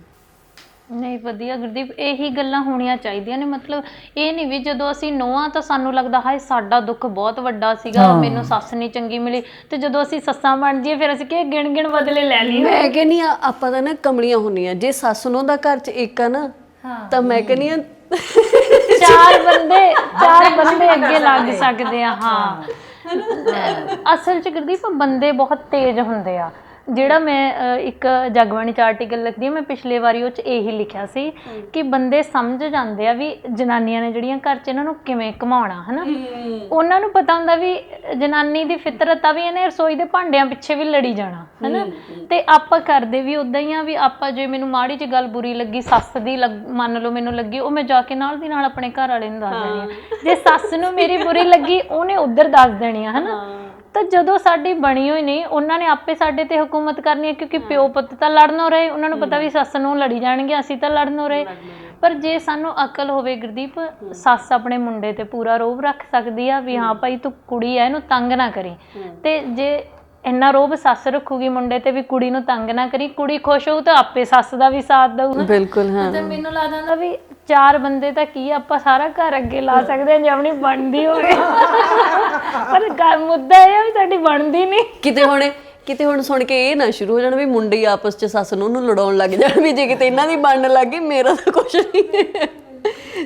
ਨਹੀਂ ਵਧੀਆ ਗੁਰਦੀਪ, ਇਹੀ ਗੱਲਾਂ ਹੋਣੀਆਂ ਚਾਹੀਦੀਆਂ ਨੇ। ਮਤਲਬ ਇਹ ਨਹੀਂ ਵੀ ਜਦੋਂ ਅਸੀਂ ਨੋਹਾਂ ਤਾਂ ਸਾਨੂੰ ਲੱਗਦਾ ਹਾਏ ਸਾਡਾ ਦੁੱਖ ਬਹੁਤ ਵੱਡਾ ਸੀਗਾ, ਮੈਨੂੰ ਸੱਸ ਨਹੀਂ ਚੰਗੀ ਮਿਲੀ, ਤੇ ਜਦੋਂ ਅਸੀਂ ਸੱਸਾਂ ਬਣ ਜਾਈਏ ਫਿਰ ਅਸੀਂ ਕਿ ਗਿਣ ਬਦਲੇ ਲੈ ਲਈਏ। ਮੈਂ ਕਹਿੰਦੀ ਆ ਆਪਾਂ ਤਾਂ ਨਾ ਕਮਲੀਆਂ ਹੁੰਦੀਆਂ। ਜੇ ਸੱਸ ਨੂੰ ਦਾ ਘਰ 'ਚ ਇੱਕ ਆ ਨਾ ਤਾਂ ਮੈਂ ਕਹਿੰਦੀ ਆ ਚਾਰ ਬੰਦੇ ਅੱਗੇ ਲੱਗ ਸਕਦੇ ਆ। ਹਾਂ ਅਸਲ 'ਚ ਗੁਰਦੀਪ ਬੰਦੇ ਬਹੁਤ ਤੇਜ਼ ਹੁੰਦੇ ਆ। ਜਿਹੜਾ ਮੈਂ ਇੱਕ ਜਗਬਾਣੀ 'ਚ ਆਰਟੀਕਲ ਲਿਖਦੀ ਹਾਂ, ਮੈਂ ਪਿਛਲੇ ਵਾਰੀ ਉਹ 'ਚ ਇਹੀ ਲਿਖਿਆ ਸੀ ਕਿ ਬੰਦੇ ਸਮਝ ਜਾਂਦੇ ਆ ਵੀ ਜਨਾਨੀਆਂ ਨੇ ਜਿਹੜੀਆਂ ਘਰ 'ਚ ਇਹਨਾਂ ਨੂੰ ਕਿਵੇਂ ਘੁਮਾਉਣਾ ਹੈ ਨਾ। ਉਹਨਾਂ ਨੂੰ ਪਤਾ ਹੁੰਦਾ ਵੀ ਜਨਾਨੀ ਦੀ ਫਿਤਰਤ ਆ ਵੀ ਇਹਨੇ ਰਸੋਈ ਦੇ ਭਾਂਡਿਆਂ ਪਿੱਛੇ ਵੀ ਲੜੀ ਜਾਣਾ ਹੈ ਨਾ। ਤੇ ਆਪਾਂ ਕਰਦੇ ਵੀ ਉੱਦਾਂ ਹੀ ਆ ਵੀ ਆਪਾਂ ਜੇ ਮੈਨੂੰ ਮਾੜੀ ਜਿਹੀ ਗੱਲ ਬੁਰੀ ਲੱਗੀ, ਸੱਸ ਦੀ ਮੰਨ ਲਓ ਮੈਨੂੰ ਲੱਗੀ, ਉਹ ਮੈਂ ਜਾ ਕੇ ਨਾਲ ਦੀ ਨਾਲ ਆਪਣੇ ਘਰ ਵਾਲੇ ਨੂੰ ਦੱਸ ਦੇਣੀ ਆ। ਜੇ ਸੱਸ ਨੂੰ ਮੇਰੀ ਬੁਰੀ ਲੱਗੀ ਉਹਨੇ ਉੱਧਰ ਦੱਸ ਦੇਣੀ ਆ ਹੈ ਨਾ। ਤਾਂ ਜਦੋਂ ਸਾਡੀ ਬਣੀ ਹੋਈ ਨਹੀਂ, ਉਹਨਾਂ ਨੇ ਆਪੇ ਸਾਡੇ ਤੇ ਹੁਕੂਮਤ ਕਰਨੀ ਹੈ, ਕਿਉਂਕਿ ਪਿਓ ਪੁੱਤ ਤਾਂ ਲੜਨੋਂ ਰਹੇ। ਉਹਨਾਂ ਨੂੰ ਪਤਾ ਵੀ ਸੱਸ ਨੂੰ ਲੜੀ ਜਾਣਗੇ, ਅਸੀਂ ਤਾਂ ਲੜਨੋਂ ਰਹੇ। ਪਰ ਜੇ ਸਾਨੂੰ ਅਕਲ ਹੋਵੇ ਗੁਰਦੀਪ, ਸੱਸ ਆਪਣੇ ਮੁੰਡੇ ਤੇ ਪੂਰਾ ਰੋਹਬ ਰੱਖ ਸਕਦੀ ਆ ਵੀ ਹਾਂ ਭਾਈ ਤੂੰ ਕੁੜੀ ਐ, ਇਹਨੂੰ ਤੰਗ ਨਾ ਕਰੀ। ਤੇ ਜੇ ਇੰਨਾ ਰੋਹਬ ਸੱਸ ਰੱਖੂਗੀ ਮੁੰਡੇ ਤੇ ਵੀ ਕੁੜੀ ਨੂੰ ਤੰਗ ਨਾ ਕਰੀ, ਕੁੜੀ ਖੁਸ਼ ਹੋਊ ਤਾਂ ਆਪੇ ਸੱਸ ਦਾ ਵੀ ਸਾਥ ਦਊਗਾ। ਬਿਲਕੁਲ। ਹਾਂ, ਤੇ ਮੈਨੂੰ ਲੱਗਦਾ ਹੁੰਦਾ ਵੀ ਚਾਰ ਬੰਦੇ ਤਾਂ ਕੀ ਆਪਾਂ ਸਾਰਾ ਘਰ ਅੱਗੇ ਲਾ ਸਕਦੇ ਹਾਂ ਜੇ ਆਪਣੀ ਬਣਦੀ ਹੋਵੇ। ਪਰ ਮੁੱਦਾ ਇਹ ਆ ਵੀ ਸਾਡੀ ਬਣਦੀ ਨਹੀਂ। ਕਿਤੇ ਹੁਣ ਸੁਣ ਕੇ ਇਹ ਨਾ ਸ਼ੁਰੂ ਹੋ ਜਾਣ ਵੀ ਮੁੰਡੇ ਹੀ ਆਪਸ 'ਚ ਸੱਸ ਨੂੰ ਉਹਨੂੰ ਲੜਾਉਣ ਲੱਗ ਜਾਣ ਵੀ ਜੇ ਕਿਤੇ ਇਹਨਾਂ ਦੀ ਬਣਨ ਲੱਗ ਗਈ ਮੇਰਾ ਤਾਂ ਕੁਛ ਨਹੀਂ।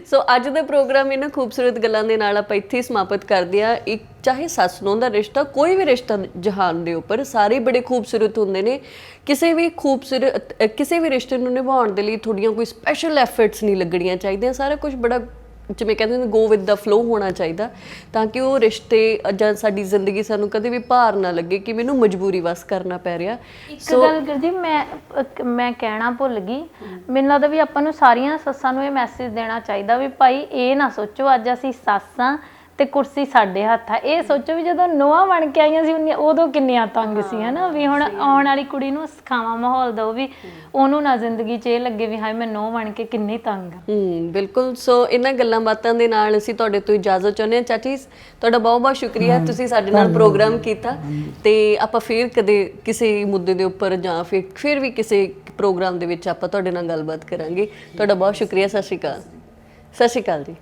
ਸੋ ਅੱਜ ਦਾ ਪ੍ਰੋਗਰਾਮ ਇਹਨਾਂ ਖੂਬਸੂਰਤ ਗੱਲਾਂ ਦੇ ਨਾਲ ਆਪਾਂ ਇੱਥੇ ਹੀ ਸਮਾਪਤ ਕਰਦੇ ਹਾਂ। ਇੱਕ ਚਾਹੇ ਸੱਸ ਨੂੰਹ ਦਾ ਰਿਸ਼ਤਾ, ਕੋਈ ਵੀ ਰਿਸ਼ਤਾ ਜਹਾਨ ਦੇ ਉੱਪਰ ਸਾਰੇ ਬੜੇ ਖੂਬਸੂਰਤ ਹੁੰਦੇ ਨੇ। ਕਿਸੇ ਵੀ ਰਿਸ਼ਤੇ ਨੂੰ ਨਿਭਾਉਣ ਦੇ ਲਈ ਤੁਹਾਡੀਆਂ ਕੋਈ ਸਪੈਸ਼ਲ ਐਫਰਟਸ ਨਹੀਂ ਲੱਗਣੀਆਂ ਚਾਹੀਦੀਆਂ। ਸਾਰਾ ਕੁਝ ਬੜਾ ਜਿਵੇਂ ਕਹਿੰਦੇ ਨੇ ਗੋ ਵਿਦ ਦਾ ਫਲੋ ਹੋਣਾ ਚਾਹੀਦਾ, ਤਾਂ ਕਿ ਉਹ ਰਿਸ਼ਤੇ ਜਾਂ ਸਾਡੀ ਜ਼ਿੰਦਗੀ ਸਾਨੂੰ ਕਦੇ ਵੀ ਭਾਰ ਨਾ ਲੱਗੇ ਕਿ ਮੈਨੂੰ ਮਜਬੂਰੀ ਵਸ ਕਰਨਾ ਪੈ ਰਿਹਾ। ਇੱਕ ਗੱਲ ਕਰਦੀ ਮੈਂ ਕਹਿਣਾ ਭੁੱਲ ਗਈ, ਮੈਨੂੰ ਲੱਗਦਾ ਵੀ ਆਪਾਂ ਨੂੰ ਸਾਰੀਆਂ ਸੱਸਾਂ ਨੂੰ ਇਹ ਮੈਸੇਜ ਦੇਣਾ ਚਾਹੀਦਾ ਵੀ ਭਾਈ ਇਹ ਨਾ ਸੋਚੋ ਅੱਜ ਅਸੀਂ ਸੱਸਾਂ ਤੇ ਕੁਰਸੀ ਸਾਡੇ ਹੱਥ ਆ। ਇਹ ਸੋਚੋ ਵੀ ਜਦੋਂ ਨੂੰਹਾਂ ਬਣ ਕੇ ਆਈਆਂ ਸੀ ਉਦੋਂ ਕਿੰਨੀਆਂ ਤੰਗ ਸੀ ਹੈ ਨਾ। ਵੀ ਹੁਣ ਆਉਣ ਵਾਲੀ ਕੁੜੀ ਨੂੰ ਸਿਖਾਵਾਂ ਮਾਹੌਲ ਦਿਓ ਵੀ ਉਹਨੂੰ ਨਾ ਜ਼ਿੰਦਗੀ 'ਚ ਇਹ ਲੱਗੇ ਵੀ ਹਾਏ ਮੈਂ ਨੂੰਹ ਬਣ ਕੇ ਕਿੰਨੀ ਤੰਗ ਆ। ਬਿਲਕੁਲ। ਸੋ ਇਹਨਾਂ ਗੱਲਾਂ ਬਾਤਾਂ ਦੇ ਨਾਲ ਅਸੀਂ ਤੁਹਾਡੇ ਤੋਂ ਇਜਾਜ਼ਤ ਚਾਹੁੰਦੇ ਹਾਂ। ਚਾਚੀ ਤੁਹਾਡਾ ਬਹੁਤ ਬਹੁਤ ਸ਼ੁਕਰੀਆ, ਤੁਸੀਂ ਸਾਡੇ ਨਾਲ ਪ੍ਰੋਗਰਾਮ ਕੀਤਾ। ਤੇ ਆਪਾਂ ਫਿਰ ਕਦੇ ਕਿਸੇ ਮੁੱਦੇ ਦੇ ਉੱਪਰ ਜਾਂ ਫਿਰ ਵੀ ਕਿਸੇ ਪ੍ਰੋਗਰਾਮ ਦੇ ਵਿੱਚ ਆਪਾਂ ਤੁਹਾਡੇ ਨਾਲ ਗੱਲਬਾਤ ਕਰਾਂਗੇ। ਤੁਹਾਡਾ ਬਹੁਤ ਸ਼ੁਕਰੀਆ। ਸਤਿ ਸ਼੍ਰੀ ਅਕਾਲ। ਸਤਿ ਸ਼੍ਰੀ ਅਕਾਲ ਜੀ।